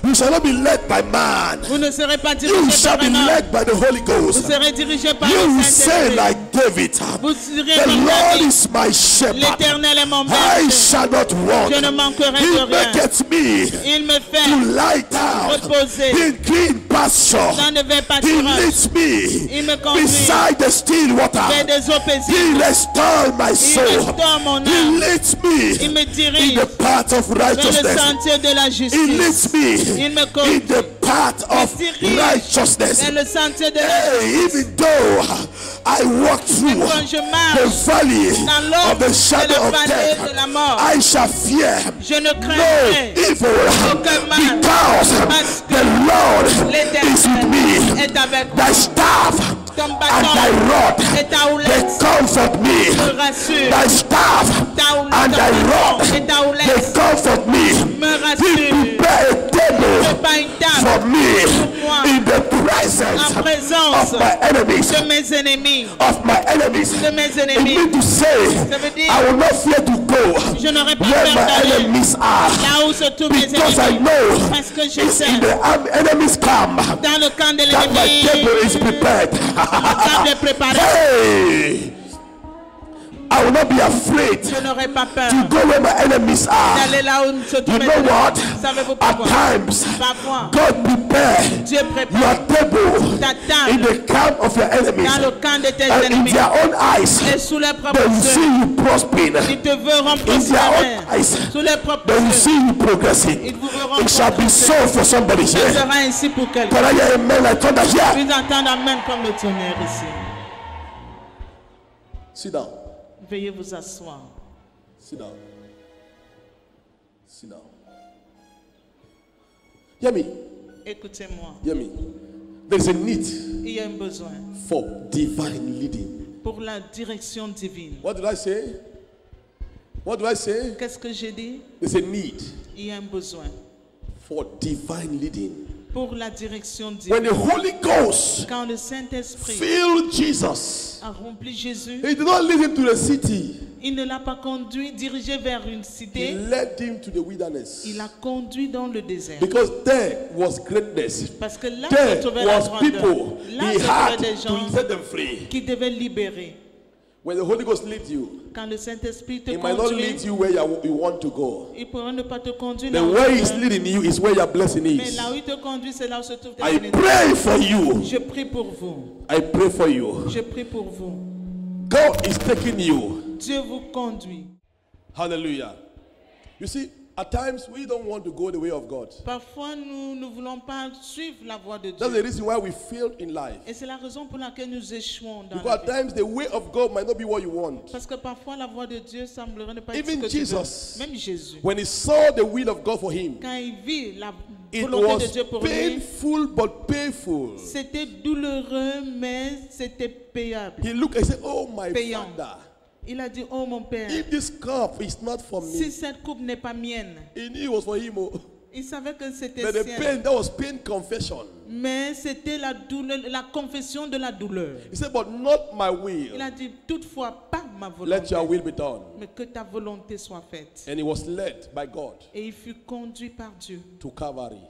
You shall not be led by man. Vous ne serez pas You dirigé shall par be un homme. led by the Holy Vous Ghost. serez dirigé par You le will say Saint-Esprit. like David, Vous serez the comme Lord David. is my shepherd. L'Éternel est mon I berger. shall not want. Je ne manquerai He de rien. maketh me Il me to fait lie down reposer in green pasture. dans de verts He pâturages. leads me Il me conduit beside the still water. vers des eaux He paisibles. restores my Il soul. restaure mon He âme. leads Il me me in dirige the path of vers le righteousness. sentier de la He justice. leads me Il me in conduit the path of dirige righteousness. vers le sentier de la Hey, justice. even though I walk through Quand je the marche valley dans of l'ombre the de shadow la of vallée de la death, mort, I shall fear je ne no craindrai evil aucun mal, because parce que the Lord is with l'Éternel me. est avec Thy moi. staff Ton and bâton thy rod, et ta they houlette comfort me. me rassure. Thy staff Ta houlette, and ton thy rod, bâton et ta they houlette comfort me. me He rassure. prepare a table Fais pas une table for me moi in the presence en présence of my enemies. de mes ennemis. Of my enemies. De mes It ennemis. means to say, Ça veut dire, I will not fear to go je n'aurai pas where peur my d'aller enemies are, là où se trouvent mes because I ennemis. know Parce que je it's sais, in the enemy's camp dans le camp de that my l'ennemi, table is prepared. ma table est préparée. Hey! I will not be afraid Je n'aurai pas peur to go where my enemies are. d'aller là où se You trouvent mes know what? ennemis. Savez-vous At pourquoi? times, Parfois, God prepare Dieu prépare your table ta in table the camp of your enemies, dans le camp de tes and in ennemis. their own eyes, Et sous les propres they will see yeux, you prospering. ils te verront In their prospérer. own eyes, Sous les propres they will yeux, see you progressing. ils vous verront It shall be so progresser. for somebody Ce here. sera ainsi pour quelqu'un. Can I hear amen like thunder here? Puis entendre amen comme le tonnerre ici. Sit down. Veuillez vous asseoir. Sit down. Sit down. Hear me. Écoutez-moi. Hear me. There is a need Il y a un besoin for divine leading. pour la direction divine. What did I say? What do I say? Qu'est-ce que j'ai dit? There's a need Il y a un besoin for divine leading. pour la direction When divine. the Holy Ghost Quand le Saint-Esprit filled Jesus, a rempli Jésus, he did not lead him to the city. il ne l'a pas conduit, dirigé vers une He cité. led him to the wilderness. Il l'a conduit dans le désert. Because there was greatness. Parce que là There se trouvait la was grandeur. people Là he se trouvaient had des to gens set them free. qui devaient libérer. When the Holy Ghost leads you, Quand le Saint-Esprit te he might not lead conduit, you where you want to go. il pourra ne pas te conduire The là où way tu he's veux. leading you is where your blessing Mais is. là où il te conduit, c'est là où se trouve ta I bénédiction. pray for you. Je prie pour vous. I pray for you. Je prie pour vous. God is taking you. Dieu vous conduit. Hallelujah. You see, at times we don't want to go the way of God. Parfois, nous ne voulons pas suivre la voie de That's the Dieu. reason why we failed in life. Et c'est la raison pour laquelle nous échouons dans Because la at vie. times the way of God might not be what you want. Parce que parfois, la voie de Dieu semblerait ne pas être ce Even que tu veux. Jesus, Même Jésus, when he saw the will of God for him, quand il vit la it volonté de was Dieu pour lui, painful but painful. c'était douloureux, mais c'était payable. He looked and said, "Oh my Payant. Father, Il a dit, oh mon Père, if this cup is not for si me," cette coupe n'est pas mienne, he knew it was for him. Oh. il savait que c'était But the sien. pain, that was pain confession. Mais c'était la douleur, la confession de la douleur. He said, "But not my will, Il a dit, toutefois, pas ma Let your volonté, will be done. mais que ta volonté soit faite. And he was led by God Et il fut conduit par Dieu to Calvary.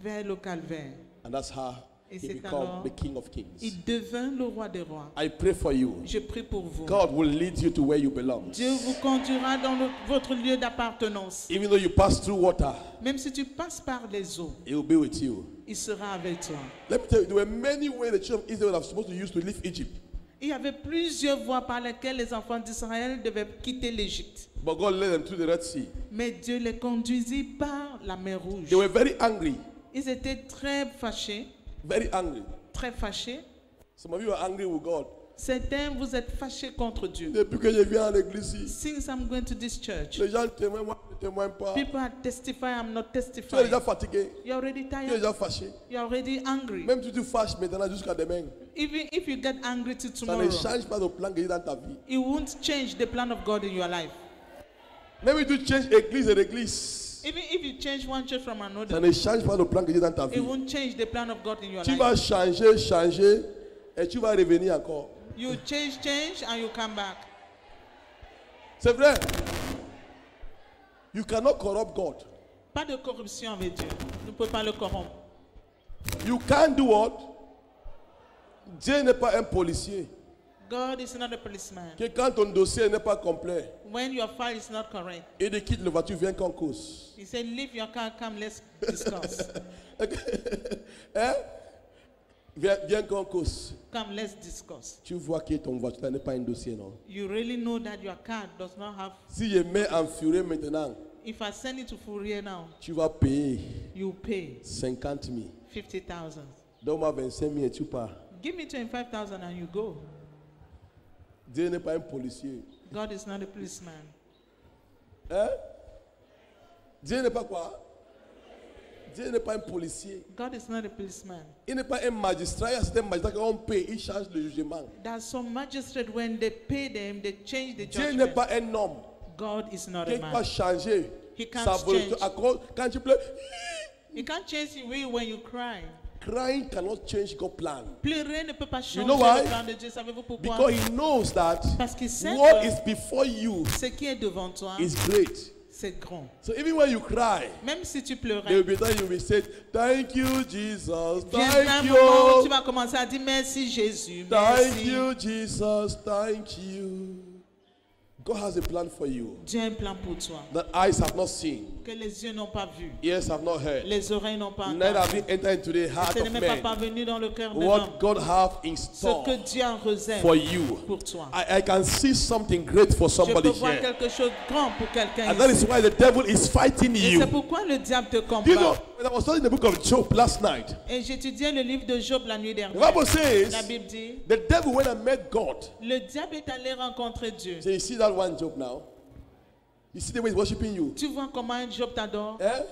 vers le calvaire. And that's how Et he c'est became alors- the King of Kings. Il devint le roi des rois. I pray for you. Je prie pour vous. God will lead you to where you belong. Dieu vous conduira dans votre lieu d'appartenance. Even though you pass through water, Même si tu passes par les eaux, he will be with you. il sera avec toi. Let me tell you, there were many ways the children of Israel were supposed to use to leave Egypt. Il y avait plusieurs voies par lesquelles les enfants d'Israël devaient quitter l'Égypte. But God led them through the Red Sea. Mais Dieu les conduisit par la mer Rouge. They were very angry. Ils étaient très fâchés, Very angry. très fâchés. Some of you are angry with God. Certains, vous êtes fâchés contre Dieu. Depuis que je viens à l'église ici, Since I'm going to this church, les gens témoignent, moi je ne témoigne pas. people are testifying, I'm not Tu es testifying. déjà fatigué. You're already Tu es tired. déjà fâché. You're already angry. Même si tu fâches maintenant jusqu'à demain, Even if you get angry till ça tomorrow, ne change pas le plan que Dieu a dans ta vie. it won't change the plan of God in your life. Même si tu changes église et l'église, Even if you change one church from ça another, ne change pas le plan que Dieu a dans ta it vie. won't change the plan of God in your Tu life. vas changer et tu vas revenir encore. You change, and you come back. C'est vrai. You cannot corrupt God. Pas de corruption avec Dieu. Vous ne pouvez pas le corrompre. You can't do what? Dieu n'est pas un policier. God is not a policeman. Que quand ton dossier n'est pas complet, When your file is not correct, il dit quitte la voiture, viens qu'on cause. he said, leave your car, come, let's discuss. Hein? Viens qu'on cause. Come, let's discuss. Tu vois que ton voiture n'est pas un dossier, non? You really know that your car does not have. Si je mets en furie maintenant, If I send it to Fourier now, tu vas payer you pay 50 000. 50,000. Donne-moi 25 000 et tu pars. Give me 25,000 and you go. Dieu n'est pas un policier. God is not a policeman. Hein? Dieu n'est pas quoi? Dieu n'est pas un policier. God is not a policeman. Il n'est pas un magistrat. Il y a certains magistrats qu'on paye, ils changent le jugement. There's some magistrate when they pay them, they change the Dieu n'est judgment. pas un homme God is not qui a va man. changer He can't sa volonté. change. À cause, quand tu pleures, You can't change the way when you cry. crying cannot change God's plan. Pleurer ne peut pas changer know why? le plan de Dieu. Savez-vous pourquoi? Because he knows that Parce qu'il sait what que is before you ce qui est devant toi, is great. c'est grand. So even when you cry, Même si tu there will pleurais, be time you will say, thank you, Jesus. viendra un Thank moment où tu you. vas commencer à dire merci Jésus, Thank merci. you, Jesus. Thank you. God has a plan for you Dieu a un plan pour toi that eyes have not seen, que les yeux n'ont pas vu, ears have not heard, les oreilles n'ont pas neither have entendu. been entered into the heart Ce n'est of même pas man. parvenu dans le cœur de What l'homme. God have in Ce store que Dieu en réserve for you. pour toi. I can see something great for Je somebody peux voir here. quelque chose de grand pour quelqu'un And that is ici. why the devil is fighting Et you. c'est pourquoi le diable te Do you know, combat. when I was studying the book of Job last night, Et j'étudiais le livre de Job la nuit the dernière. Bible says La Bible dit, the devil went and met God. le diable est allé rencontrer Dieu. So you see that one Job now? You see the way he's worshiping you? Tu vois comment Job t'adore? Eh?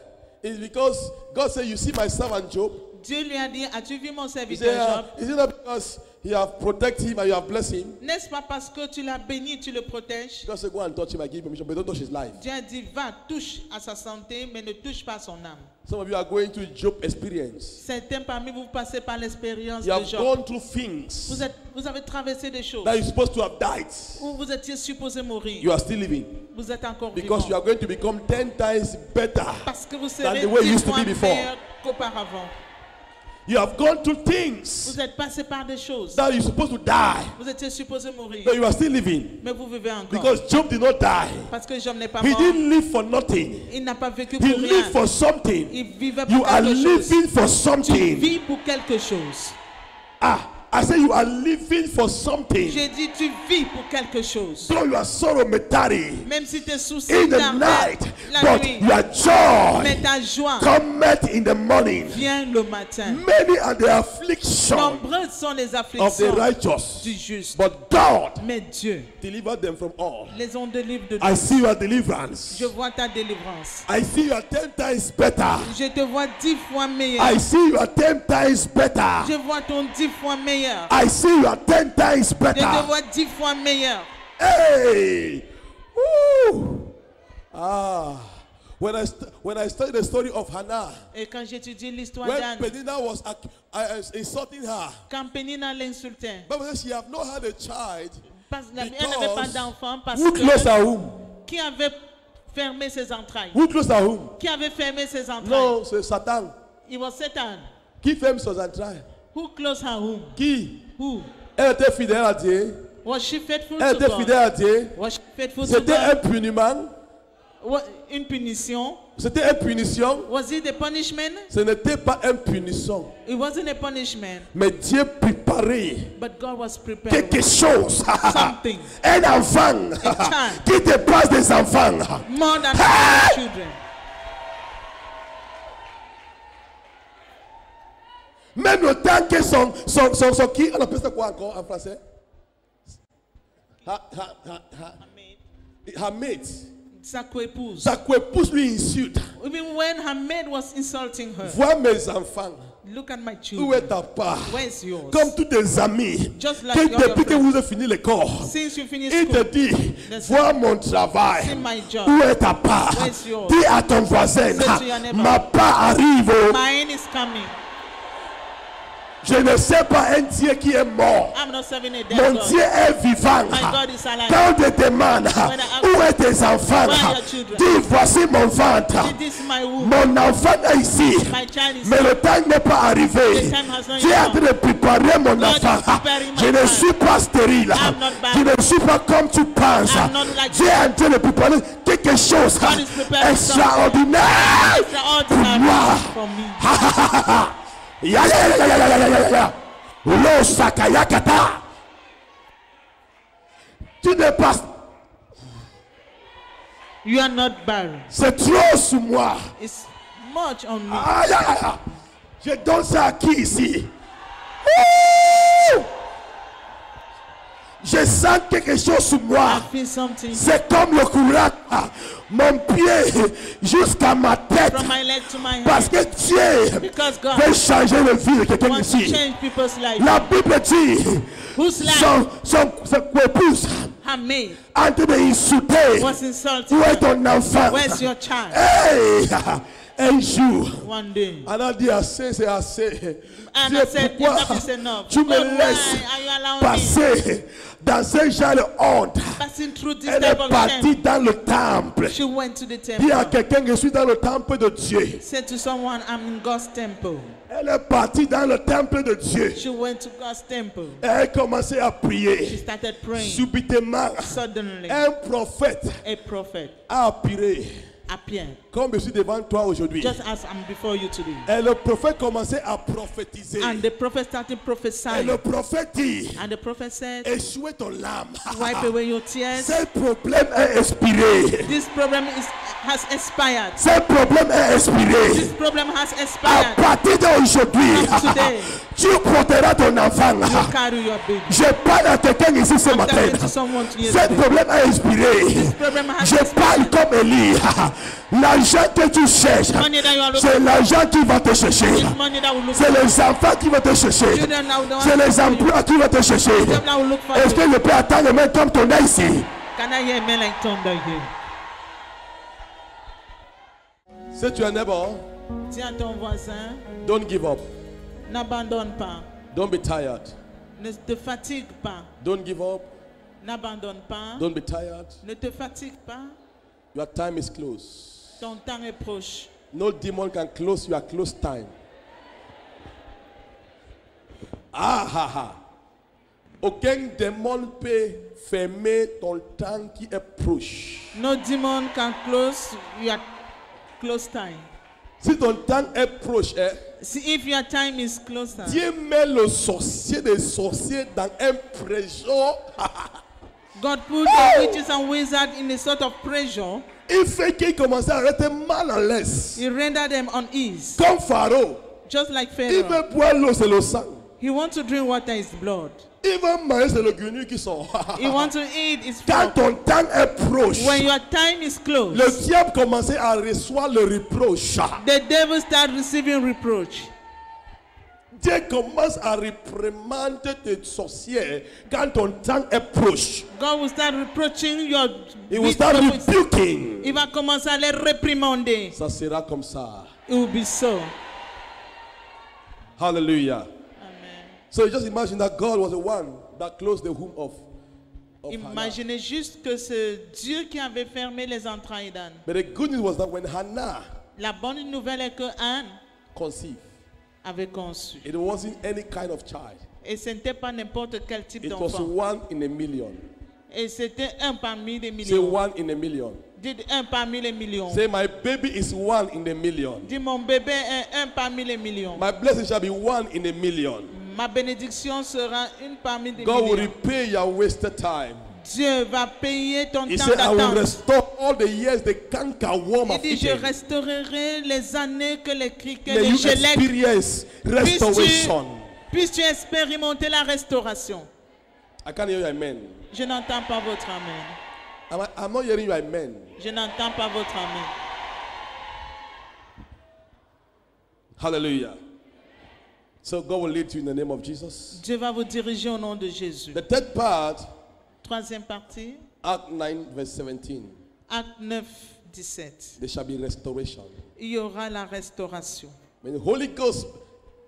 It's because God said, you see my servant Job? Dieu lui a dit, as-tu vu mon He serviteur said, Job? is it not because you have protected him and you have blessed him? N'est-ce pas parce que tu l'as béni, tu le protèges? God said, go and touch him, I give you permission, but don't touch his life. Dieu a dit, va, touche à sa santé, mais ne touche pas à son âme. Some of you are going through Job experience. Certains parmi vous passez par l'expérience You de have Job. gone through things Vous avez traversé des choses that you're supposed to have died. où vous étiez supposé mourir. You are still living. Vous êtes encore Because you vivant. are going to become 10 times better. Parce que vous than serez the way you 10 used to fois be before. meilleur qu'auparavant. You have gone through things Vous êtes passé par des choses. that you're supposed to die. Vous étiez supposé mourir. But you are still living. Mais vous vivez encore. Because Job did not die. Parce que Job n'est pas He mort. didn't live for nothing. Il n'a pas vécu He pour rien. lived for something. Il vivait You pour are quelque chose. living for Tu something. vis pour quelque chose. Ah, I say you are living for something. J'ai dit tu vis pour quelque chose. Though your sorrow may tarry Même si tes soucis in the t'arrêtent night, la but nuit, your joy mais ta joie cometh in the morning. vient le matin. Many are the affliction Nombreuses sont les of the afflictions righteous, du juste. but God Mais Dieu delivered them from all. les ont délivrés de I tout. see your deliverance. Je vois ta délivrance. I see you are 10 times better. Je te vois 10 fois meilleur. I see you are 10 times better. Je vois ton 10 fois meilleur. I see you are 10 times Je te better. vois 10 fois meilleur. Hey! Woo! Ah. When I studied the story of Hannah, Et quand j'étudie l'histoire when d'Anne, Penina was insulting her, quand Pénina l'insultait, Bible says she have not had a child Elle n'avait pas d'enfant parce Who closed que her womb? qui avait fermé ses entrailles? Who closed her womb? Qui avait fermé ses entrailles? Non, c'est Satan. It was Satan. Qui ferme ses entrailles? Who closed her womb? Qui? Who? Elle était fidèle à Dieu. Was she faithful Elle to était fidèle God? à Dieu. Was she faithful to C'était un God? puniment. Une punition? C'était une punition. Was it a punishment? Ce n'était pas une punition. It wasn't a punishment, Mais Dieu préparait but God was preparing quelque chose. something Un enfant child. qui dépasse des enfants. more than other children. Même le temps que son qui, on appelle ça quoi encore en français? Her mate. Sa coépouse. Sa coépouse lui insulte. Even when her maid was insulting her. Vois mes enfants. Look at my Où children. est ta part? Where's yours? Comme tous tes amis. Just like Que your depuis que friends. vous avez fini l'école, Since you finished il te school, dit, That's vois mon travail. see my job. Où est ta part? Where's yours? Dis à ton voisin, Say to your neighbor. ma part arrive. Mine is coming. Je ne sais pas un Dieu qui est mort. I'm not serving a dead Mon God. Dieu est vivant. My God is alive. Quand on te demande, où est tes enfants? Where are your children? Dis, voici mon ventre. This is my womb. Mon enfant est ici. My child is Mais le temps n'est pas arrivé. The time has not Dieu est en yet train de préparer mon God enfant. is preparing my Je ne child. suis pas stérile. I'm not Je barren. ne suis pas comme tu penses. I'm not like Dieu est en train de préparer quelque chose God is preparing extraordinaire pour extraordinary moi. for me. Ya, ya, ya, ya, ya, ya, ya, ya. Lo sakayakata. Tu n'es pas. You are not barren. C'est trop sur moi. It's much on me. Aïe, aïe, aïe. Je donne ça à qui ici? Ouh! Je sens quelque chose sur moi. I feel something C'est comme le courant. Mon pied jusqu'à ma tête. from my leg to my Parce head. que Dieu Because God veut changer le vie de quelqu'un wants to ici. change people's lives. La Bible dit, Whose life son épouse her maid en train d'insulter. was insulting Où est her. ton enfant? Where's your child? Hey! Un jour, One day. on a dit assez, c'est assez. And Dieu, I said, pourquoi enough is enough. tu me God, why laisses are you allowing me passer dans ce genre de honte? passing through this Elle type est of partie shame? dans le temple. She went to the Dis à temple. quelqu'un, je suis dans le temple de Dieu. Said to someone, I'm in God's temple. Elle est partie dans le temple de Dieu. She went to God's temple. Elle a commencé à She prier. started praying. Subitement, Suddenly, un prophète a prophet a appelé. appeared, Comme je suis devant toi aujourd'hui. just as I'm before you today. Et le prophète commençait à prophétiser. And the prophet started Et prophesying. le prophète dit, And the prophet said, échouez ton larme. wipe away your tears. Ce problème est expiré. This problem has expired. Ce problème est expiré. This problem has À expired. partir d'aujourd'hui, From today, tu porteras ton enfant. you carry your baby. Je parle à quelqu'un ici ce I'm matin. talking to someone here Ce today. problème est expiré. This problem has Je parle expired. comme Élie. L'argent que tu cherches, Money that you are c'est looking l'argent qui va te chercher. for, this money that will look C'est for les enfants qui vont te chercher. children that will C'est les emplois qui vont te chercher. them that will look for Est-ce you. que je peux attendre même comme ton œil ici? Can I hear men like thunder here? Si tu es un neighbor, Dis à ton voisin, don't give up. n'abandonne pas. Don't be tired. Ne te fatigue pas. Don't give up. N'abandonne pas. Don't be tired. Ne te fatigue pas. Your time is close. Ton temps est proche. No demon can close your close time. Ah ha ha. Aucun démon peut fermer ton temps qui est proche. No demon can close your close time. Si ton temps est proche, See, if your time is closer, Dieu met le sorcier des sorciers dans un prison. God put the witches and wizards in a sort of pressure. Il fait qu'ils commencent à rester mal à l'aise. He rendered them unease. Comme Pharaon. Just like Il Pharaoh. veut boire l'eau, c'est le sang. He wants to drink water is blood. Il veut manger, c'est le grenouille qui sort. He wants to eat is Quand frog. ton temps est proche, When your time is close, le diable commence à recevoir le reproche. the devil start receiving reproach. Dieu commence à réprimander tes sorciers quand ton temps est proche. God will start reproaching your Il will start prophets. rebuking. Il va commencer à les réprimander. Ça sera comme ça. It will be so. Hallelujah. Amen. So you just imagine that God was the one that closed the womb of of Hannah. Imaginez juste que c'est Dieu qui avait fermé les entrailles d'Anne. But the good news was that when Hannah La bonne nouvelle est que Anne conceived, avait conçu. it wasn't any kind of child. Et ce n'était pas n'importe quel type It was d'enfant. 1 in a million. Et c'était un parmi les Say millions. 1 in a million. Dites un parmi les millions. Say my baby is 1 in a million. Dis mon bébé est un parmi les millions. My blessing shall be 1 in a million. Ma bénédiction sera une parmi des God will millions. repay your wasted time. Dieu va payer ton He temps said, I will d'attente. restore all the years the cankerworm Il have dit, je eaten. restaurerai les années que les criquets, May les you gélèques. experience restoration. Puisses-tu expérimenter la restauration. I can't hear you, amen. Je n'entends pas votre amen. I'm not hearing you, amen. Je n'entends pas votre amen. Hallelujah. So God will lead you in the name of Jesus. Dieu va vous diriger au nom de Jésus. The third part, Troisième partie, Act 9, verse 17. Acte 9, 17. There shall be restoration. Il y aura la restauration. When the Holy Ghost,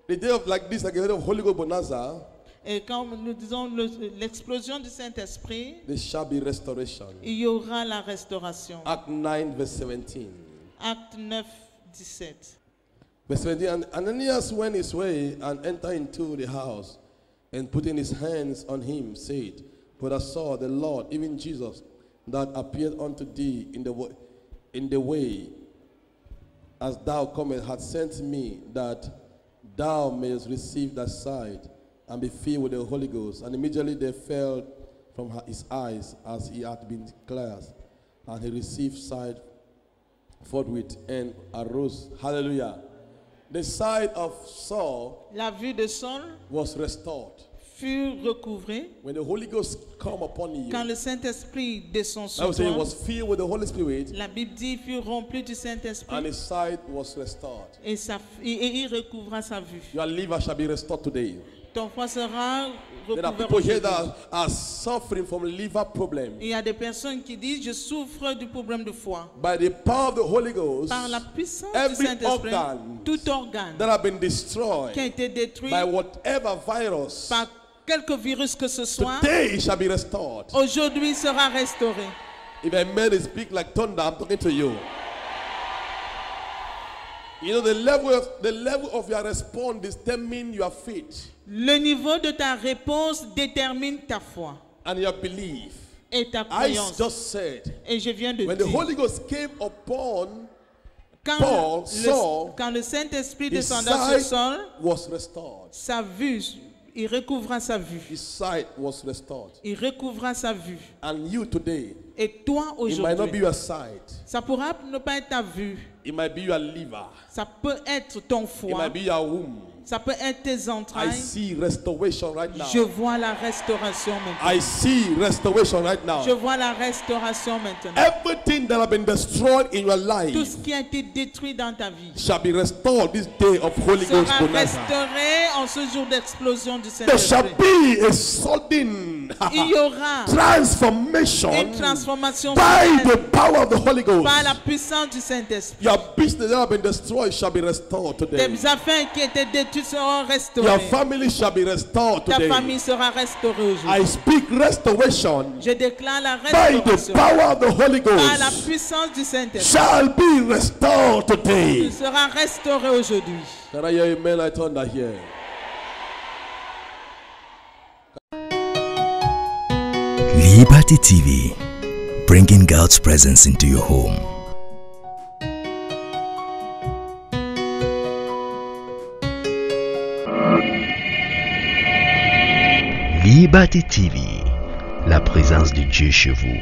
the day of like this, like the day of Holy Ghost Bonanza, Et quand nous disons l'explosion du Saint-Esprit, there shall be restoration. il y aura la restauration. Act 9, verse 17. Acte 9, 17. Verse 17, and Ananias went his way and entered into the house, and putting his hands on him, said, But I saw the Lord, even Jesus, that appeared unto thee in the way, as thou comest, had sent me, that thou mayest receive that sight, and be filled with the Holy Ghost. And immediately they fell from his eyes, as he had been declared, and he received sight forthwith, and arose. Hallelujah. The sight of Saul La vue de Saul was restored. fut recouvrée When the Holy Ghost come upon you, quand le Saint-Esprit descend I sur would say he toi. was filled with the Holy Spirit, La Bible dit qu'il fut rempli du and Saint-Esprit his sight was restored. et il recouvra sa vue. Your liver shall be restored today. Ton foie sera There are recouvert people here aujourd'hui. that are suffering from liver problem. Il y a des personnes qui disent, je souffre du problème de foie. By the power of the Holy Ghost, Par la puissance du every Saint-Esprit, organ tout organe that have been qui a destroyed été détruit by whatever virus, par quelque virus que ce soit, today it shall be restored. aujourd'hui sera restauré. If a man speak like thunder, I'm talking to you. You know, the level of your response determines your faith Le niveau de ta réponse détermine ta foi and your belief. et ta I croyance. just said, Et je viens de when the dire, Holy Ghost came upon, quand Paul saw quand le Saint-Esprit his descendant sur sight Saul, was restored. sa vue, il recouvra sa vue. His sight was restored. Il recouvra sa vue. And you today, Et toi it might not be aujourd'hui, your sight. ça pourra ne pas être ta vue. It might be your liver. Ça peut être ton It foie. might be your womb. Ça peut être tes I entrailles. see restoration right now. Je vois la restauration maintenant. I see restoration right now. Je vois la restauration maintenant. Everything that has been destroyed in your Tout life ce qui a été détruit dans ta vie shall be restored this day of Holy Ghost sera Bonanza. restauré en ce jour d'explosion du There shall Saint-Esprit. be a sudden Il y aura transformation une transformation by the soudaine power of the Holy Ghost. par la puissance du Saint-Esprit. Your business that has been destroyed shall be restored today. Tes affaires qui étaient détruites seront Your restaurées. family shall be restored Ta today. famille sera restaurée I aujourd'hui. speak restoration Je déclare la by the restauration power of the Holy par la Ghost. puissance du Saint-Esprit. Shall be restored today. Tu seras restauré aujourd'hui. Can I hear amen? I thunder here. Liberty TV, bringing God's presence into your home. Liberty TV, la présence de Dieu chez vous.